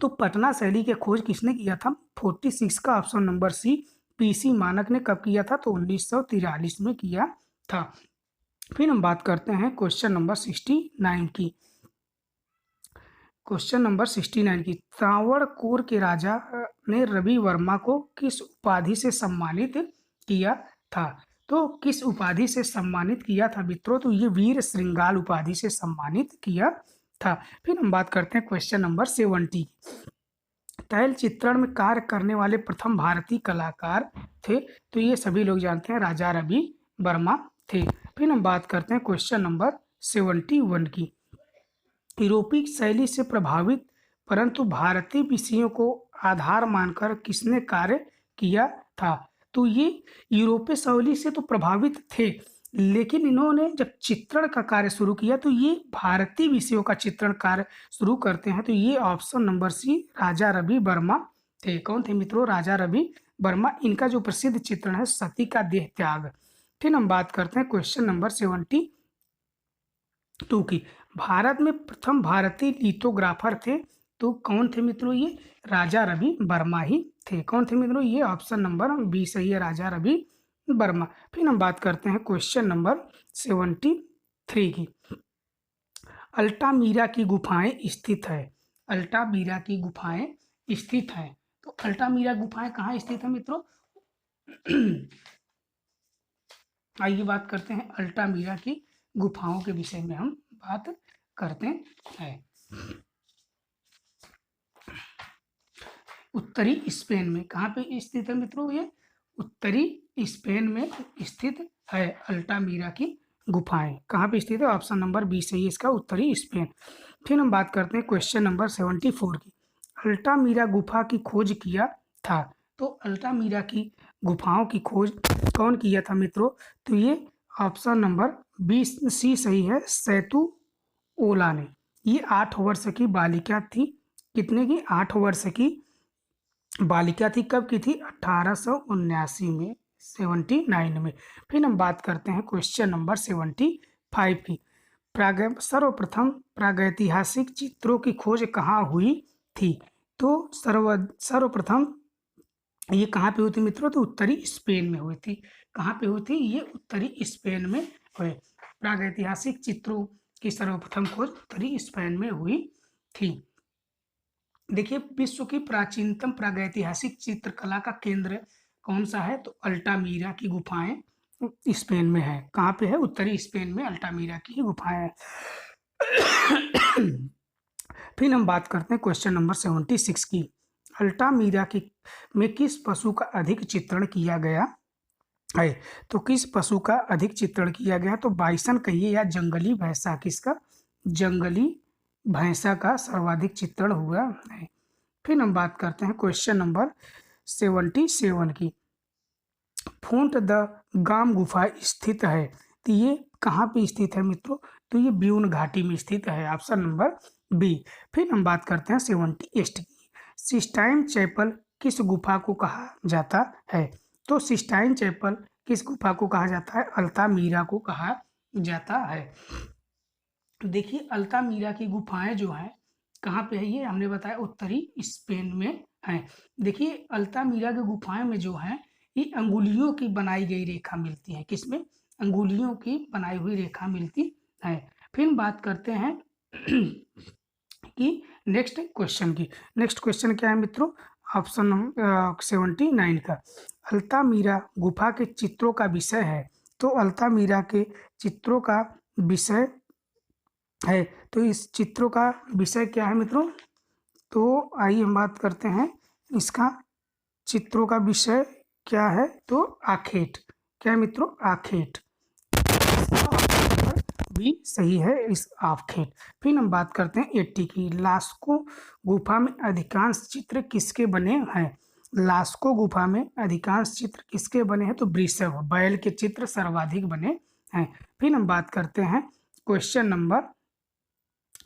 Speaker 1: तो पटना शैली की खोज किसने किया था? 46 का ऑप्शन नंबर सी, पीसी मानक ने कब किया था? तो 1943 में किया था। फिर हम बात करते हैं क्वेश्चन नंबर 69 की। क्वेश्चन नंबर 69 की। त्रावणकोर के राजा ने रवि वर्मा को किस उपाधि से सम्मानित किया था? तो किस उपाधि से सम्मानित किया था मित्रों? तो ये वीर श्रृंगाल उपाधि से सम्मानित किया था। फिर हम बात करते हैं क्वेश्चन नंबर 70। तैल चित्रण में कार्य करने वाले प्रथम भारतीय कलाकार थे। तो ये सभी लोग जानते हैं, राजा रवि वर्मा थे। फिर हम बात करते हैं क्वेश्चन नंबर 71 की। यूरोपीय शैली से प्रभावित परंतु भारतीय विषयों को आधार मानकर किसने कार्य किया था? तो ये यूरोपीय शैली से तो प्रभावित थे, लेकिन इन्होंने जब चित्रण का कार्य शुरू किया तो ये भारतीय विषयों का चित्रण कार्य शुरू करते हैं। तो ये ऑप्शन नंबर सी, राजा रवि वर्मा थे। कौन थे मित्रों? राजा रवि वर्मा, इनका जो प्रसिद्ध चित्रण है सती का देह त्याग। फिर हम बात करते हैं क्वेश्चन नंबर 72 की। भारत में प्रथम भारतीय लिथोग्राफर थे तो कौन थे मित्रों? ये राजा रवि वर्मा ही थे। कौन थे मित्रों? ये ऑप्शन नंबर बी सही है, राजा रवि वर्मा। फिर हम बात करते हैं क्वेश्चन नंबर 73 की। अल्टामीरा की गुफाएं स्थित है। अल्टामीरा की गुफाएं स्थित हैं। तो अल्टामीरा गुफाएं कहाँ स्थित है मित्रों? आइए बात करते हैं अल्टामीरा की गुफाओं के विषय में हम बात करते हैं। उत्तरी स्पेन में। कहाँ पे स्थित है मित्रों? ये उत्तरी स्पेन में स्थित है अल्टामीरा की गुफाएं। कहाँ पे स्थित है? ऑप्शन नंबर बी सही है इसका, उत्तरी स्पेन। फिर हम बात करते हैं क्वेश्चन नंबर 74 की। अल्टामीरा गुफा की खोज किया था। तो अल्टामीरा की गुफाओं की खोज कौन किया था मित्रों? तो ये ऑप्शन नंबर बी सी सही है, सैतु ओला ने। ये 8 वर्ष की बालिका थी। कितने की? 8 वर्ष की बालिका थी। कब की थी? 1879 में, 79 में। फिर हम बात करते हैं क्वेश्चन नंबर 75 की। सर्वप्रथम प्रागैतिहासिक चित्रों की खोज कहाँ हुई थी? तो सर्वप्रथम ये कहाँ पे हुई थी मित्रों? तो उत्तरी स्पेन में हुई थी। कहाँ पे हुई थी? ये उत्तरी स्पेन में हुए। प्रागैतिहासिक चित्रों की सर्वप्रथम खोज उत्तरी स्पेन में हुई थी। देखिए, विश्व की प्राचीनतम प्रागैतिहासिक चित्रकला का केंद्र कौन सा है? तो अल्टामीरा की गुफाएं स्पेन में है। कहाँ पे है? उत्तरी स्पेन में अल्टामीरा की गुफाएं हैं। फिर हम बात करते हैं क्वेश्चन नंबर 76 की। अल्टामीरा की में किस पशु का अधिक चित्रण किया गया है? तो किस पशु का अधिक चित्रण किया गया? तो बाइसन कहिए या जंगली भैंसा। किसका? जंगली भैंसा का सर्वाधिक चित्रण हुआ है। फिर हम बात करते हैं क्वेश्चन नंबर 77 की। फोंट द गाम गुफा स्थित है। तो ये कहाँ पे स्थित है मित्रों? तो ये ब्यून घाटी में स्थित है, ऑप्शन नंबर बी। फिर हम बात करते हैं 78 की। सिस्टाइन चैपल किस गुफा को कहा जाता है? तो सिस्टाइन चैपल किस गुफा को कहा जाता है? अल्तामीरा को कहा जाता है। देखिए, अल्तामीरा की गुफाएं जो हैं कहाँ पे है? ये हमने बताया उत्तरी स्पेन में है। देखिए, अल्तामीरा की गुफाएं में जो है ये अंगुलियों की बनाई गई रेखा मिलती है। किसमें? अंगुलियों की बनाई हुई रेखा मिलती है। फिर हम बात करते हैं कि नेक्स्ट क्वेश्चन की। नेक्स्ट क्वेश्चन क्या है मित्रों? ऑप्शन नंबर 79 का। अल्तामीरा गुफा के चित्रों का विषय है। तो अल्तामीरा के चित्रों का विषय है। तो इस चित्रों का विषय क्या है मित्रों? तो आइए हम बात करते हैं इसका। चित्रों का विषय क्या है? तो आखेट। क्या है मित्रों? आखेट। भी सही है इस आखेट। फिर हम बात करते हैं 80 की। लास्को गुफा में अधिकांश चित्र किसके बने हैं? लास्को गुफा में अधिकांश चित्र किसके बने हैं? तो वृषभ, बैल के चित्र सर्वाधिक बने हैं। फिर हम बात करते हैं क्वेश्चन नंबर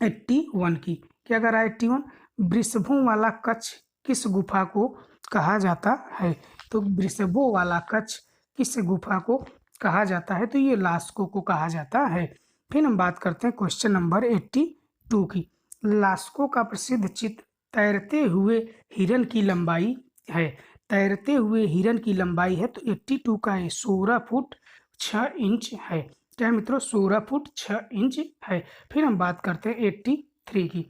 Speaker 1: 81 की। क्या कर रहा है 81? वृषभों वाला कच्छ किस गुफा को कहा जाता है? तो वृषभों वाला कच्छ किस गुफा को कहा जाता है? तो ये लास्को को कहा जाता है। फिर हम बात करते हैं क्वेश्चन नंबर 82 की। लास्को का प्रसिद्ध चित्र तैरते हुए हिरन की लंबाई है। तैरते हुए हिरन की लंबाई है तो 82 का है 16 फुट 6 इंच है। क्या मित्रों? 16 फुट 6 इंच है। फिर हम बात करते हैं 83 की।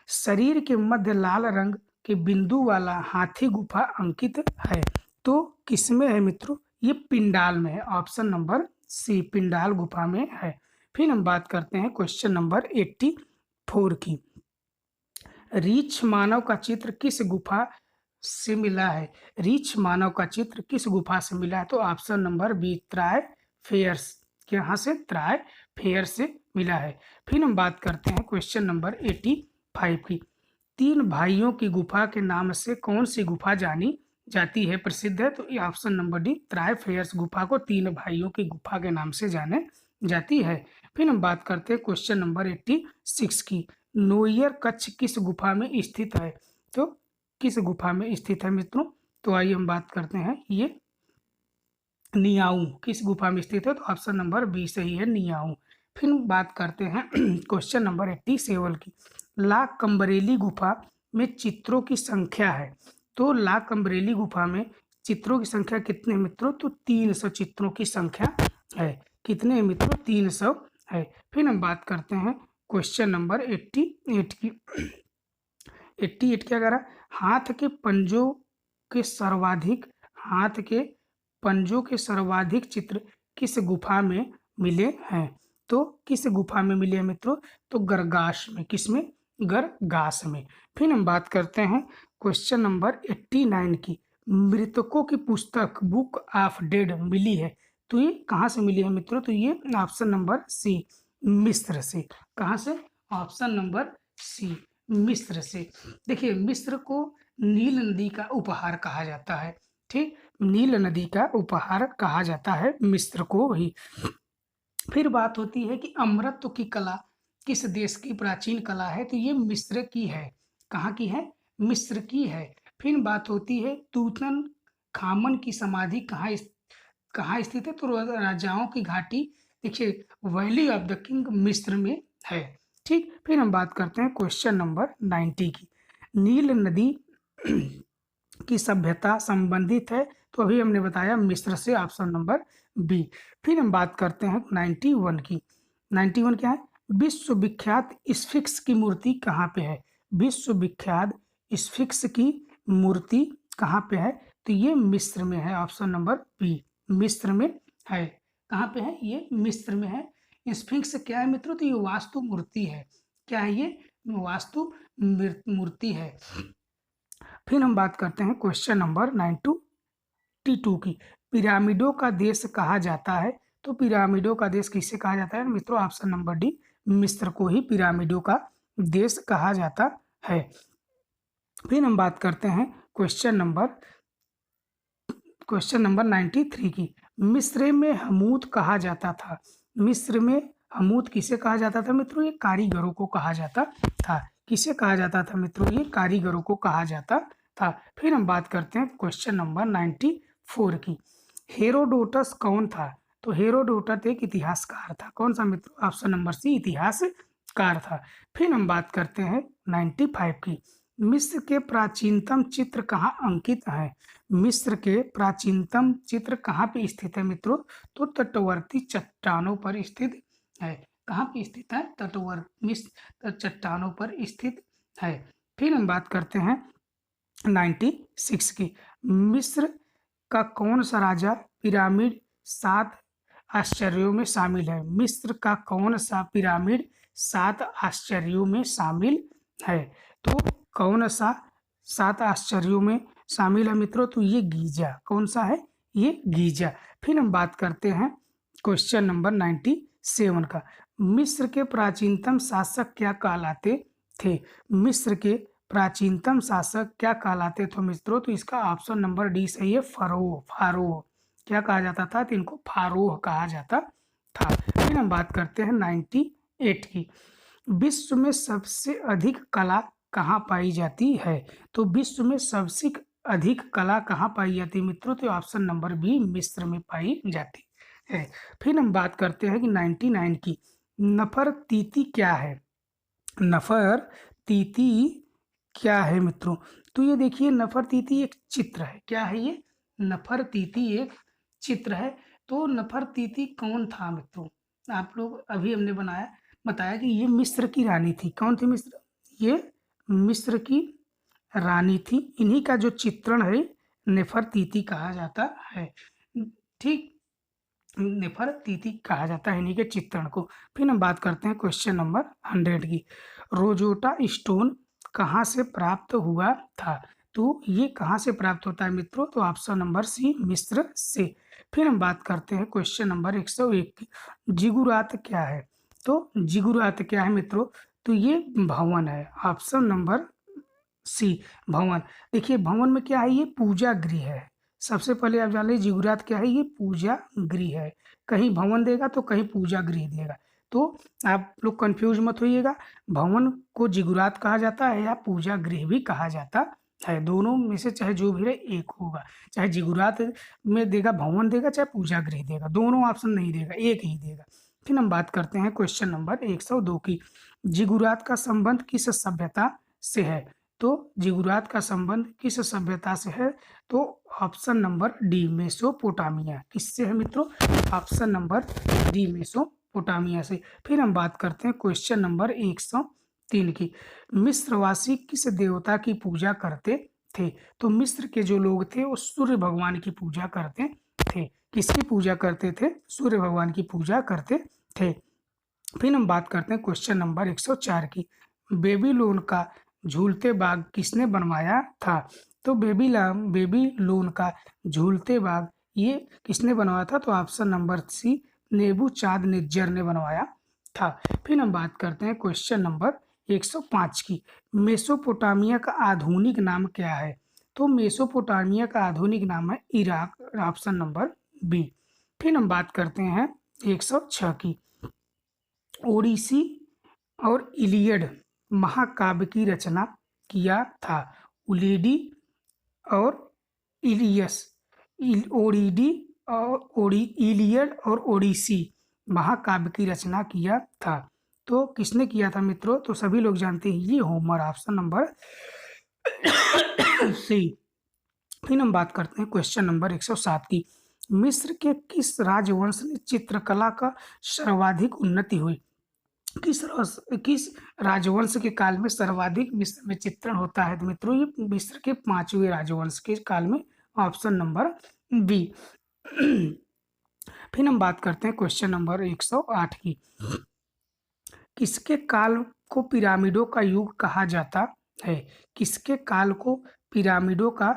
Speaker 1: शरीर के मध्य लाल रंग के बिंदु वाला हाथी गुफा अंकित है। तो किसमें है मित्रों? ये पिंडाल में है, ऑप्शन नंबर सी, पिंडाल गुफा में है। फिर हम बात करते हैं क्वेश्चन नंबर 84 की। रीछ मानव का चित्र किस गुफा से मिला है? रीछ मानव का चित्र किस गुफा से मिला है? तो ऑप्शन नंबर बी, त्राय फेयर्स। यहाँ से त्राय फेयर से मिला है। फिर हम बात करते हैं क्वेश्चन नंबर 85 की। 3 भाइयों की गुफा के नाम से कौन सी गुफा जानी जाती है, प्रसिद्ध है? तो ये ऑप्शन नंबर डी, त्राय फेयर्स गुफा को 3 भाइयों की गुफा के नाम से जाने जाती है। फिर हम बात करते हैं क्वेश्चन नंबर 86 की। नोयर कच्छ किस गुफा में स्थित है? तो किस गुफा में स्थित है मित्रों? तो आइए हम बात करते हैं, ये नियाऊ किस गुफा में स्थित है, तो ऑप्शन नंबर बी सही है, नियाऊ। फिर बात करते हैं क्वेश्चन नंबर 87 की। ला कम्बरेली गुफा में चित्रों की संख्या है, तो ला कम्बरेली गुफा में चित्रों की संख्या कितने मित्रों, तो 300 चित्रों की संख्या है। कितने मित्रों, 300 है। फिर हम बात करते हैं क्वेश्चन नंबर 88 की। 88 क्या कह रहा है, हाथ के पंजों के सर्वाधिक हाथ के पंजों के सर्वाधिक चित्र किस गुफा में मिले हैं, तो किस गुफा में मिले हैं मित्रों, तो गरगास में। किसमें, गरगास में। फिर हम बात करते हैं क्वेश्चन नंबर 89 की। मृतकों की पुस्तक बुक ऑफ डेड मिली है, तो ये कहाँ से मिली है मित्रों, तो ये ऑप्शन नंबर सी, मिस्र से। कहाँ से, ऑप्शन नंबर सी, मिस्र से। देखिए मिस्र को नील नदी का उपहार कहा जाता है, ठीक, नील नदी का उपहार कहा जाता है मिस्र को ही। फिर बात होती है कि अमृत की कला किस देश की प्राचीन कला है, तो ये मिस्र की है। कहाँ की है, मिस्र की है। फिर बात होती है तूतन खामन की समाधि कहाँ स्थित है, तो राजाओं की घाटी, देखिए वैली ऑफ द किंग मिस्र में है, ठीक। फिर हम बात करते हैं क्वेश्चन नंबर 90 की। नील नदी की सभ्यता संबंधित है, तो अभी हमने बताया मिस्र से, ऑप्शन नंबर बी। फिर हम बात करते हैं 91 की। 91 क्या है, विश्व विख्यात स्फिंक्स की मूर्ति कहाँ पे है, विश्व विख्यात स्फिंक्स की मूर्ति कहाँ पे है, तो ये मिस्र में है, ऑप्शन नंबर बी, मिस्र में है। कहाँ पे है, ये मिस्र में है। स्फिंक्स क्या है मित्रों, तो ये वास्तु मूर्ति है। क्या है ये, वास्तु मूर्ति है। फिर हम बात करते हैं क्वेश्चन नंबर 92 की। पिरामिडों का देश कहा जाता है, तो पिरामिडों का देश किसे कहा जाता है मित्रों, ऑप्शन नंबर डी, मिस्र को ही पिरामिडों का देश कहा जाता है। फिर हम बात करते हैं क्वेश्चन नंबर 93 की। मिस्र में हमूद कहा जाता था, मिस्र में हमूद किसे कहा जाता था मित्रों, ये कारीगरों को कहा जाता था। किसे कहा जाता था मित्रों, ये कारीगरों को कहा जाता था। फिर हम बात करते हैं क्वेश्चन नंबर 94 की। हेरोडोटस कौन था, तो हेरोडोटस एक इतिहासकार था। कौन सा मित्रों, ऑप्शन नंबर सी, इतिहासकार था। फिर हम बात करते हैं 95 की। मिस्र के प्राचीनतम चित्र कहाँ अंकित हैं, मिस्र के प्राचीनतम चित्र कहाँ पे स्थित है मित्रों, तो तटवर्ती चट्टानों पर स्थित है। कहाँ पे स्थित है, मिस्र चट्टानों पर स्थित है। फिर हम बात करते हैं 96 की। मिस्र का कौन सा राजा पिरामिड 7 आश्चर्यों में शामिल है, मिस्र का कौन सा पिरामिड 7 आश्चर्यों में शामिल है, तो कौन सा 7 आश्चर्यों में शामिल है मित्रों, तो ये गीजा। कौन सा है, ये गीजा। फिर हम बात करते हैं क्वेश्चन नंबर 97 का। मिस्र के प्राचीनतम शासक क्या कहलाते थे, मिस्र के प्राचीनतम शासक क्या कहलाते थे मित्रों, तो इसका ऑप्शन नंबर डी सही है, फरोह। फारोह क्या कहा जाता था, तो इनको फारोह कहा जाता था। फिर हम बात करते हैं 98 की। विश्व में सबसे अधिक कला कहाँ पाई जाती है, तो विश्व में सबसे अधिक कला कहाँ पाई जाती है मित्रों, तो ऑप्शन नंबर बी, मिस्र में पाई जाती है। फिर हम बात करते हैं कि 99 की। नफरतीति क्या है, नफरतीति क्या है मित्रों, तो ये देखिए नफरतीति एक चित्र है। क्या है ये, नफरतीति एक चित्र है। तो नफरतीति कौन था मित्रों, आप लोग अभी हमने बताया कि ये मिस्र की रानी थी। कौन थी मिस्र, ये मिस्र की रानी थी। इन्हीं का जो चित्रण है नेफरतीति कहा जाता है, ठीक, नेफरतीति कहा जाता है इन्हीं के चित्रण को। फिर हम बात करते हैं क्वेश्चन नंबर 100 की। रोजोटा स्टोन कहाँ से प्राप्त हुआ था, तो ये कहाँ से प्राप्त होता है मित्रों, तो ऑप्शन नंबर सी, मिस्र से। फिर हम बात करते हैं क्वेश्चन नंबर 101 की। जिगुरात क्या है, तो जिगुरात क्या है मित्रों, तो ये भवन है, ऑप्शन नंबर सी, भवन। देखिए भवन में क्या है, ये पूजा गृह है। सबसे पहले आप जान लीजिए जिगुरात क्या है, ये पूजा गृह है। कहीं भवन देगा तो कहीं पूजा गृह देगा, तो आप लोग कंफ्यूज मत होइएगा। भवन को जिगुरात कहा जाता है या पूजा गृह भी कहा जाता है, दोनों में से चाहे जो भी रहे एक होगा, चाहे जिगुरात में देगा, भवन देगा, चाहे पूजा गृह देगा, दोनों ऑप्शन नहीं देगा, एक ही देगा। फिर हम बात करते हैं क्वेश्चन नंबर 102 की। जिगुरात का संबंध किस सभ्यता से है? तो जिगुरात का संबंध किस सभ्यता से है? तो ऑप्शन नंबर डी मेसोपोटामिया। किससे है मित्रों? ऑप्शन नंबर डी मेसोपोटामिया से। फिर हम बात करते हैं क्वेश्चन नंबर 103 की। मिस्रवासी किस देवता की पूजा करते थे? तो मिस्र के जो लोग थे वो सूर्य भगवान की पूजा करते थे। किसकी पूजा करते थे? सूर्य भगवान की पूजा करते थे। फिर हम बात करते हैं क्वेश्चन नंबर 104 की। बेबीलोन का झूलते बाग किसने बनवाया था? तो बेबीलोन का झूलते बाग ये किसने बनवाया था? तो ऑप्शन नंबर सी नेबूचादनेस्सर ने बनवाया था। फिर हम बात करते हैं क्वेश्चन नंबर 105 की। मेसोपोटामिया का आधुनिक नाम क्या है? तो मेसोपोटामिया का आधुनिक नाम है इराक, ऑप्शन नंबर बी। फिर हम बात करते हैं 106 की। ओडिसी और इलियड महाकाव्य की रचना किया था। उलीडी और इलियस, ओडिडी और इलियड और ओडिसी महाकाव्य की रचना किया था। तो किसने किया था मित्रों? तो सभी लोग जानते हैं ये होमर, ऑप्शन नंबर सी। फिर हम बात करते हैं क्वेश्चन नंबर 107 की। मिस्र के किस राजवंश ने चित्रकला का सर्वाधिक उन्नति हुई? किस राजवंश के काल में सर्वाधिक मिस्र में चित्रण होता है? तो मित्रों ये मिस्र के 5वें राजवंश के काल में, ऑप्शन नंबर बी। फिर हम बात करते हैं क्वेश्चन नंबर 108 की। किसके काल को पिरामिडों का युग कहा जाता है? किसके काल को पिरामिडों का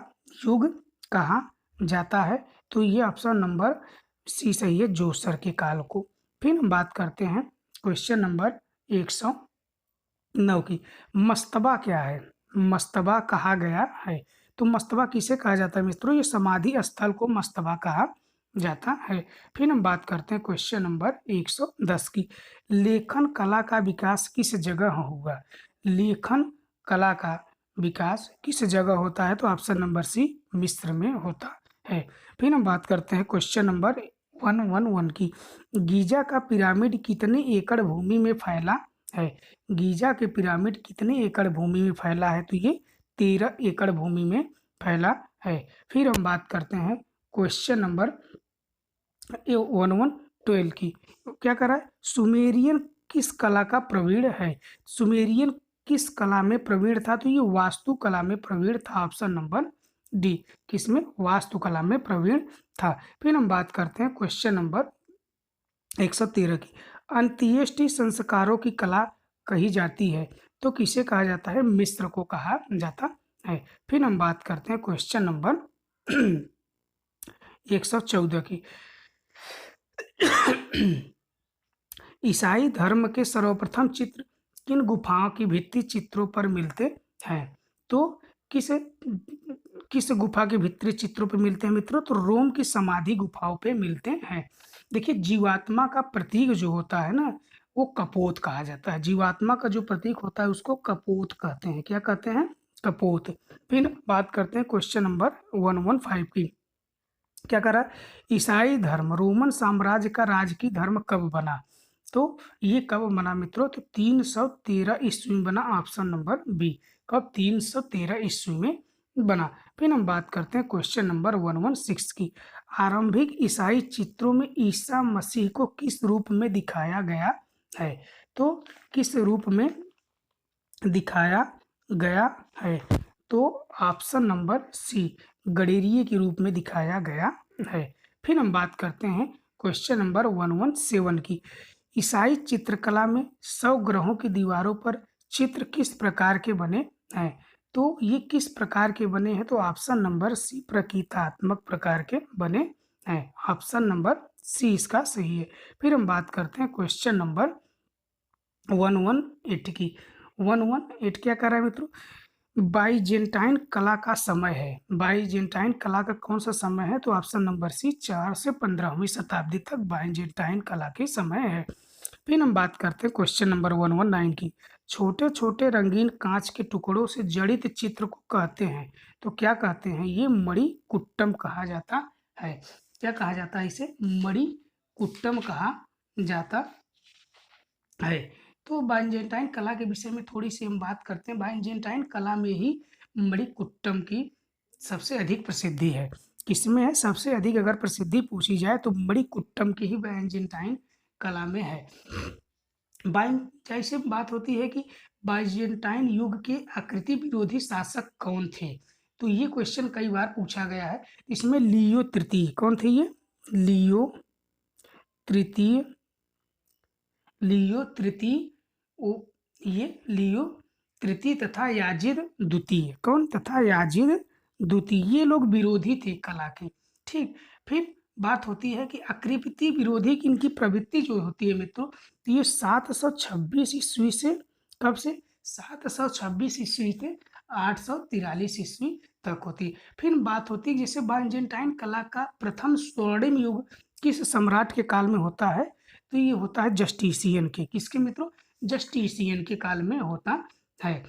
Speaker 1: युग कहा जाता है? तो ये ऑप्शन नंबर सी सही है, जोसर के काल को। फिर हम बात करते हैं क्वेश्चन नंबर 109 की। मस्तबा क्या है? मस्तबा कहा गया है। तो मस्तबा किसे कहा जाता है मित्रों? ये समाधि स्थल को मस्तबा कहा जाता है। फिर हम बात करते हैं क्वेश्चन नंबर 110 की। लेखन कला का विकास किस जगह हुआ? लेखन कला का विकास किस जगह होता है? तो ऑप्शन नंबर सी मिस्र में होता है। फिर हम बात करते हैं क्वेश्चन नंबर 111 की। गीजा का पिरामिड कितने एकड़ भूमि में फैला है? गीजा के पिरामिड कितने एकड़ भूमि में फैला है? तो ये 13 एकड़ भूमि में फैला है। फिर हम बात करते हैं क्वेश्चन नंबर 1112 की। क्या करा है? सुमेरियन किस कला का प्रवीण है? सुमेरियन किस कला में प्रवीण था? तो ये वास्तुकला में प्रवीण था, ऑप्शन नंबर डी। किसमें? वास्तुकला में प्रवीण था। फिर हम बात करते हैं क्वेश्चन नंबर 113 की। अंत्येष्टि संस्कारों की कला कही जाती है, तो किसे कहा जाता है? मिस्र को कहा जाता है। फिर हम बात करते हैं क्वेश्चन नंबर 114 की। ईसाई धर्म के सर्वप्रथम चित्र किन गुफाओं की भित्ति चित्रों पर मिलते हैं? तो किस गुफा के भित्ति चित्रों पर मिलते हैं मित्रों? तो रोम की समाधि गुफाओं पे मिलते हैं। देखिए जीवात्मा का प्रतीक जो होता है ना, वो कपोत कहा जाता है। जीवात्मा का जो प्रतीक होता है उसको कपोत कहते हैं। क्या कहते हैं? कपोत। फिर बात करते हैं क्वेश्चन नंबर 115 की। क्या करा? ईसाई धर्म रोमन साम्राज्य का राजकीय धर्म कब बना? तो ये कब बना मित्रों? तो 313 ईस्वी में बना, ऑप्शन नंबर बी। कब? 313 ईस्वी में बना। फिर हम बात करते हैं क्वेश्चन नंबर 116 की। आरंभिक ईसाई चित्रों में ईसा मसीह को किस रूप में दिखाया गया है? तो किस रूप में दिखाया गया है? तो ऑप्शन नंबर सी गडेरिये के रूप में दिखाया गया है। फिर हम बात करते हैं क्वेश्चन नंबर 117 की। ईसाई चित्रकला में 100 ग्रहों की दीवारों पर चित्र किस प्रकार के बने हैं? तो ये किस प्रकार के बने हैं? तो ऑप्शन नंबर सी प्रतीकात्मक प्रकार के बने हैं। ऑप्शन नंबर सी इसका सही है। फिर हम बात करते हैं क्वेश्चन नंबर 118 की। 118 क्या कर रहा है मित्रों? बाइजेंटाइन कला का समय है। बाइजेंटाइन कला का कौन सा समय है? तो ऑप्शन नंबर सी 4 से 15वीं शताब्दी तक बाइजेंटाइन कला के समय है। फिर हम बात करते हैं क्वेश्चन नंबर 119 की। छोटे छोटे रंगीन कांच के टुकड़ों से जड़ित चित्र को कहते हैं, तो क्या कहते हैं? ये मणिकुट्टम कहा जाता है। क्या कहा जाता है इसे? मणिकुट्टम कहा जाता है। तो बाइजेंटाइन कला के विषय में थोड़ी सी हम बात करते हैं। बाइजेंटाइन कला में ही मणिकुट्टम की सबसे अधिक प्रसिद्धि है। किसमें है सबसे अधिक? अगर प्रसिद्धि पूछी जाए तो मणिकुट्टम की ही बाइजेंटाइन कला में है। जैसे बात होती है कि बाइजेंटाइन युग के आकृति विरोधी शासक कौन थे, तो ये क्वेश्चन कई बार पूछा गया है। इसमें लियो तृतीय कौन थे? तृतीय लियो तृतीय ये लियो तृतीय तथा याजिद द्वितीय। कौन? तथा याजिद द्वितीय। ये लोग विरोधी थे कला के। ठीक, फिर बात होती है कि आकृति विरोधी की इनकी प्रवृत्ति जो होती है मित्रों, तो ये 726 ईस्वी से कब से? 726 ईस्वी से 843 ईस्वी तक होती है। फिर बात होती है जैसे बाइजेंटाइन कला का प्रथम स्वर्णिम युग किस सम्राट के काल में होता है, तो ये होता है जस्टिसियन के। किसके मित्रों? जस्टिसियन के काल में होता है।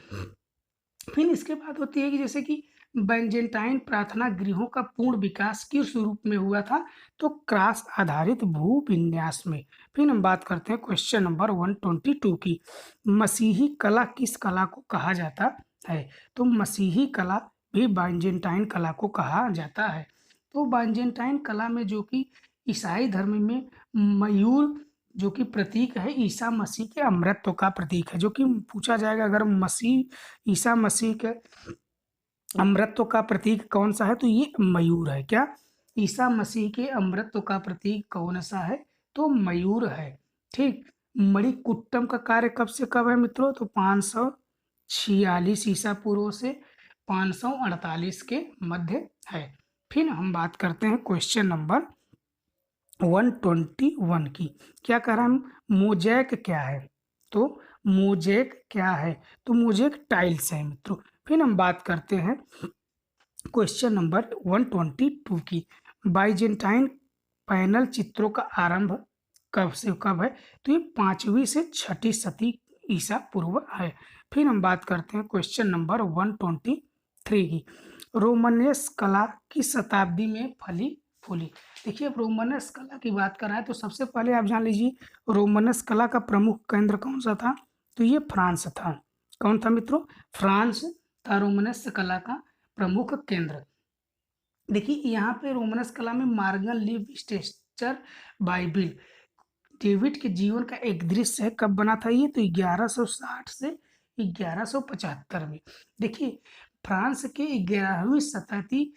Speaker 1: फिर इसके बाद होती है कि जैसे कि बाइजेंटाइन प्रार्थना गृहों का पूर्ण विकास किस रूप में हुआ था, तो क्रॉस आधारित भूविन्यास में। फिर हम बात करते हैं क्वेश्चन नंबर 122 की। मसीही कला किस कला को कहा जाता है, तो मसीही कला भी बाइजेंटाइन कला को कहा जाता है। तो बाइजेंटाइन कला में जो कि ईसाई धर्म में मयूर जो कि प्रतीक है ईसा मसीह के अमृतत्व का प्रतीक है, जो कि पूछा जाएगा अगर ईसा मसीह के अमृतत्व का प्रतीक कौन सा है, तो ये मयूर है। क्या? ईसा मसीह के अमृतत्व का प्रतीक कौन सा है, तो मयूर है। ठीक, मणिकुट्टम का कार्य कब से कब है मित्रों, तो 546 ईसा पूर्व से 548 के मध्य है। फिर हम बात करते हैं क्वेश्चन नंबर 121 की। क्या कह रहा है? मोजैक क्या है, तो मोजैक क्या है, तो मोजैक टाइल्स है मित्रों। फिर हम बात करते हैं क्वेश्चन नंबर 122 की। बाइजेंटाइन पैनल चित्रों का आरंभ कब से कब है, तो ये 5वीं से 6ठी सदी ईसा पूर्व है। फिर हम बात करते हैं क्वेश्चन नंबर 123 की। रोमनेस कला किस शताब्दी में फली फूली? देखिए, अब रोमनस कला की बात कर रहा है तो सबसे पहले आप जान लीजिए रोमनस कला का प्रमुख केंद्र कौन सा था, तो ये फ्रांस था। कौन था मित्रों? फ्रांस था रोमनस कला का प्रमुख केंद्र। देखिए यहाँ पे रोमनस कला में मार्गन लिव स्टेचर बाइबिल डेविड के जीवन का एक दृश्य है। कब बना था ये, तो 1160 से 1175 में। देखिए, फ्रांस के 11वीं शताब्दी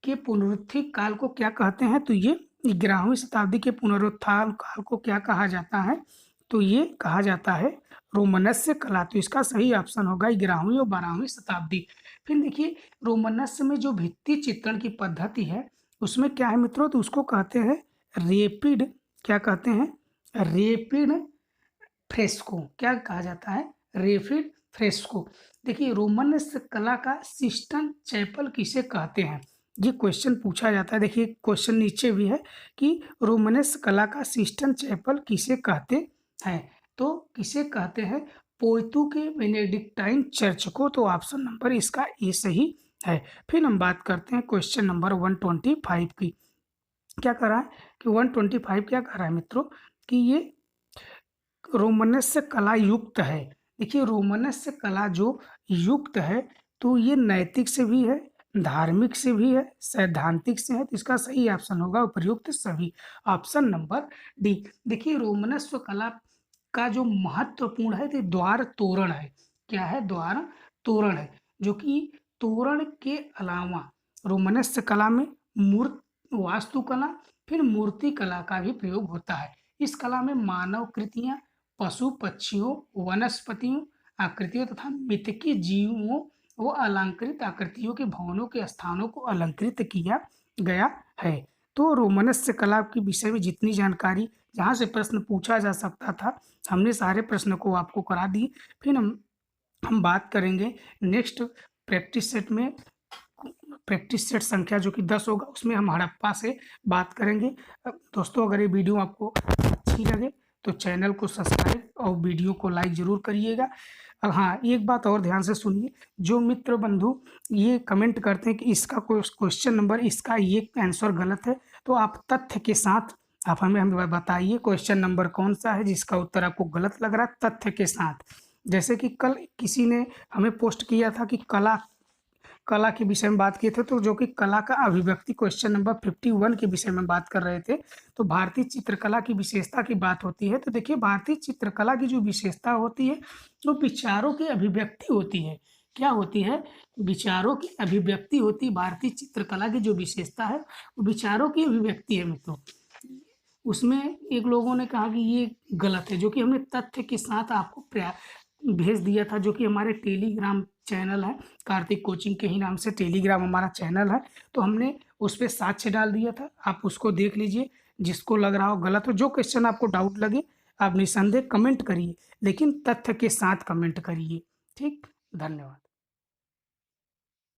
Speaker 1: के पुनरुत्थान काल को क्या कहते हैं, तो ये 11वीं शताब्दी के पुनरुत्थान काल को क्या कहा जाता है, तो ये कहा जाता है रोमनस्य कला। तो इसका सही ऑप्शन होगा 11वीं और 12वीं शताब्दी। फिर देखिए, रोमनस्य में जो भित्ति चित्रण की पद्धति है उसमें क्या है मित्रों, तो उसको कहते हैं रेपिड, क्या कहते हैं, रेपिड फ्रेस्को। क्या कहा जाता है? Rapid fresco. देखिए, रोमनस्य कला का सिस्टन चैपल किसे कहते हैं, ये क्वेश्चन पूछा जाता है। देखिए क्वेश्चन नीचे भी है कि रोमनस्य कला का सिस्टन चैपल किसे कहते हैं, तो किसे कहते हैं? पोइतु के बेनेडिक्टाइन चर्च को। तो ऑप्शन नंबर इसका ए सही है। फिर हम बात करते हैं क्वेश्चन नंबर 125 की। क्या कर रहा है कि 125 क्या कर रहा है मित्रों, कि ये रोमनस्य कला युक्त है। देखिए, रोमनस्य कला जो युक्त है तो ये नैतिक से भी है, धार्मिक से भी है, सैद्धांतिक से है। तो इसका सही ऑप्शन होगा उपयुक्त सभी, ऑप्शन नंबर डी। देखिए, रोमनस्य कला का जो महत्वपूर्ण है तो द्वार तोरण है। क्या है? द्वार तोरण है, जो कि तोरण के अलावा रोमनस्य कला में मूर्त वास्तुकला फिर मूर्ति कला का भी प्रयोग होता है। इस कला में मानव कृतियां, पशु पक्षियों, वनस्पतियों आकृतियों तथा मिथकी जीवों व अलंकृत आकृतियों के भवनों के स्थानों को अलंकृत किया गया है। तो रोमनस्य कला के विषय में जितनी जानकारी जहाँ से प्रश्न पूछा जा सकता था हमने सारे प्रश्न को आपको करा दी। फिर हम बात करेंगे नेक्स्ट प्रैक्टिस सेट में, प्रैक्टिस सेट संख्या जो कि 10 होगा, उसमें हम हड़प्पा से बात करेंगे। दोस्तों, अगर ये वीडियो आपको अच्छी लगे तो चैनल को सब्सक्राइब और वीडियो को लाइक ज़रूर करिएगा। और हाँ, एक बात और ध्यान से सुनिए, जो मित्र बंधु ये कमेंट करते हैं कि इसका क्वेश्चन नंबर, इसका ये आंसर गलत है, तो आप तथ्य के साथ आप हमें बताइए क्वेश्चन नंबर कौन सा है जिसका उत्तर आपको गलत लग रहा है, तथ्य के साथ। जैसे कि कल किसी ने हमें पोस्ट किया था कि कला कला के विषय में बात किए थे, तो जो कि कला का अभिव्यक्ति क्वेश्चन नंबर 51 के विषय में बात कर रहे थे। तो भारतीय चित्रकला की विशेषता की बात होती है, तो देखिए भारतीय चित्रकला की जो विशेषता होती है वो विचारों की अभिव्यक्ति होती है। क्या होती है? विचारों की अभिव्यक्ति होती है। भारतीय चित्रकला की जो विशेषता है वो विचारों की अभिव्यक्ति है मित्रों। उसमें एक लोगों ने कहा कि ये गलत है, जो कि हमने तथ्य के साथ आपको भेज दिया था, जो कि हमारे टेलीग्राम चैनल है, कार्तिक कोचिंग के ही नाम से टेलीग्राम हमारा चैनल है। तो हमने उस पे साक्ष्य डाल दिया था, आप उसको देख लीजिए। जिसको लग रहा हो गलत हो, जो क्वेश्चन आपको डाउट लगे आप निसंदेह कमेंट करिए, लेकिन तथ्य के साथ कमेंट करिए। ठीक, धन्यवाद।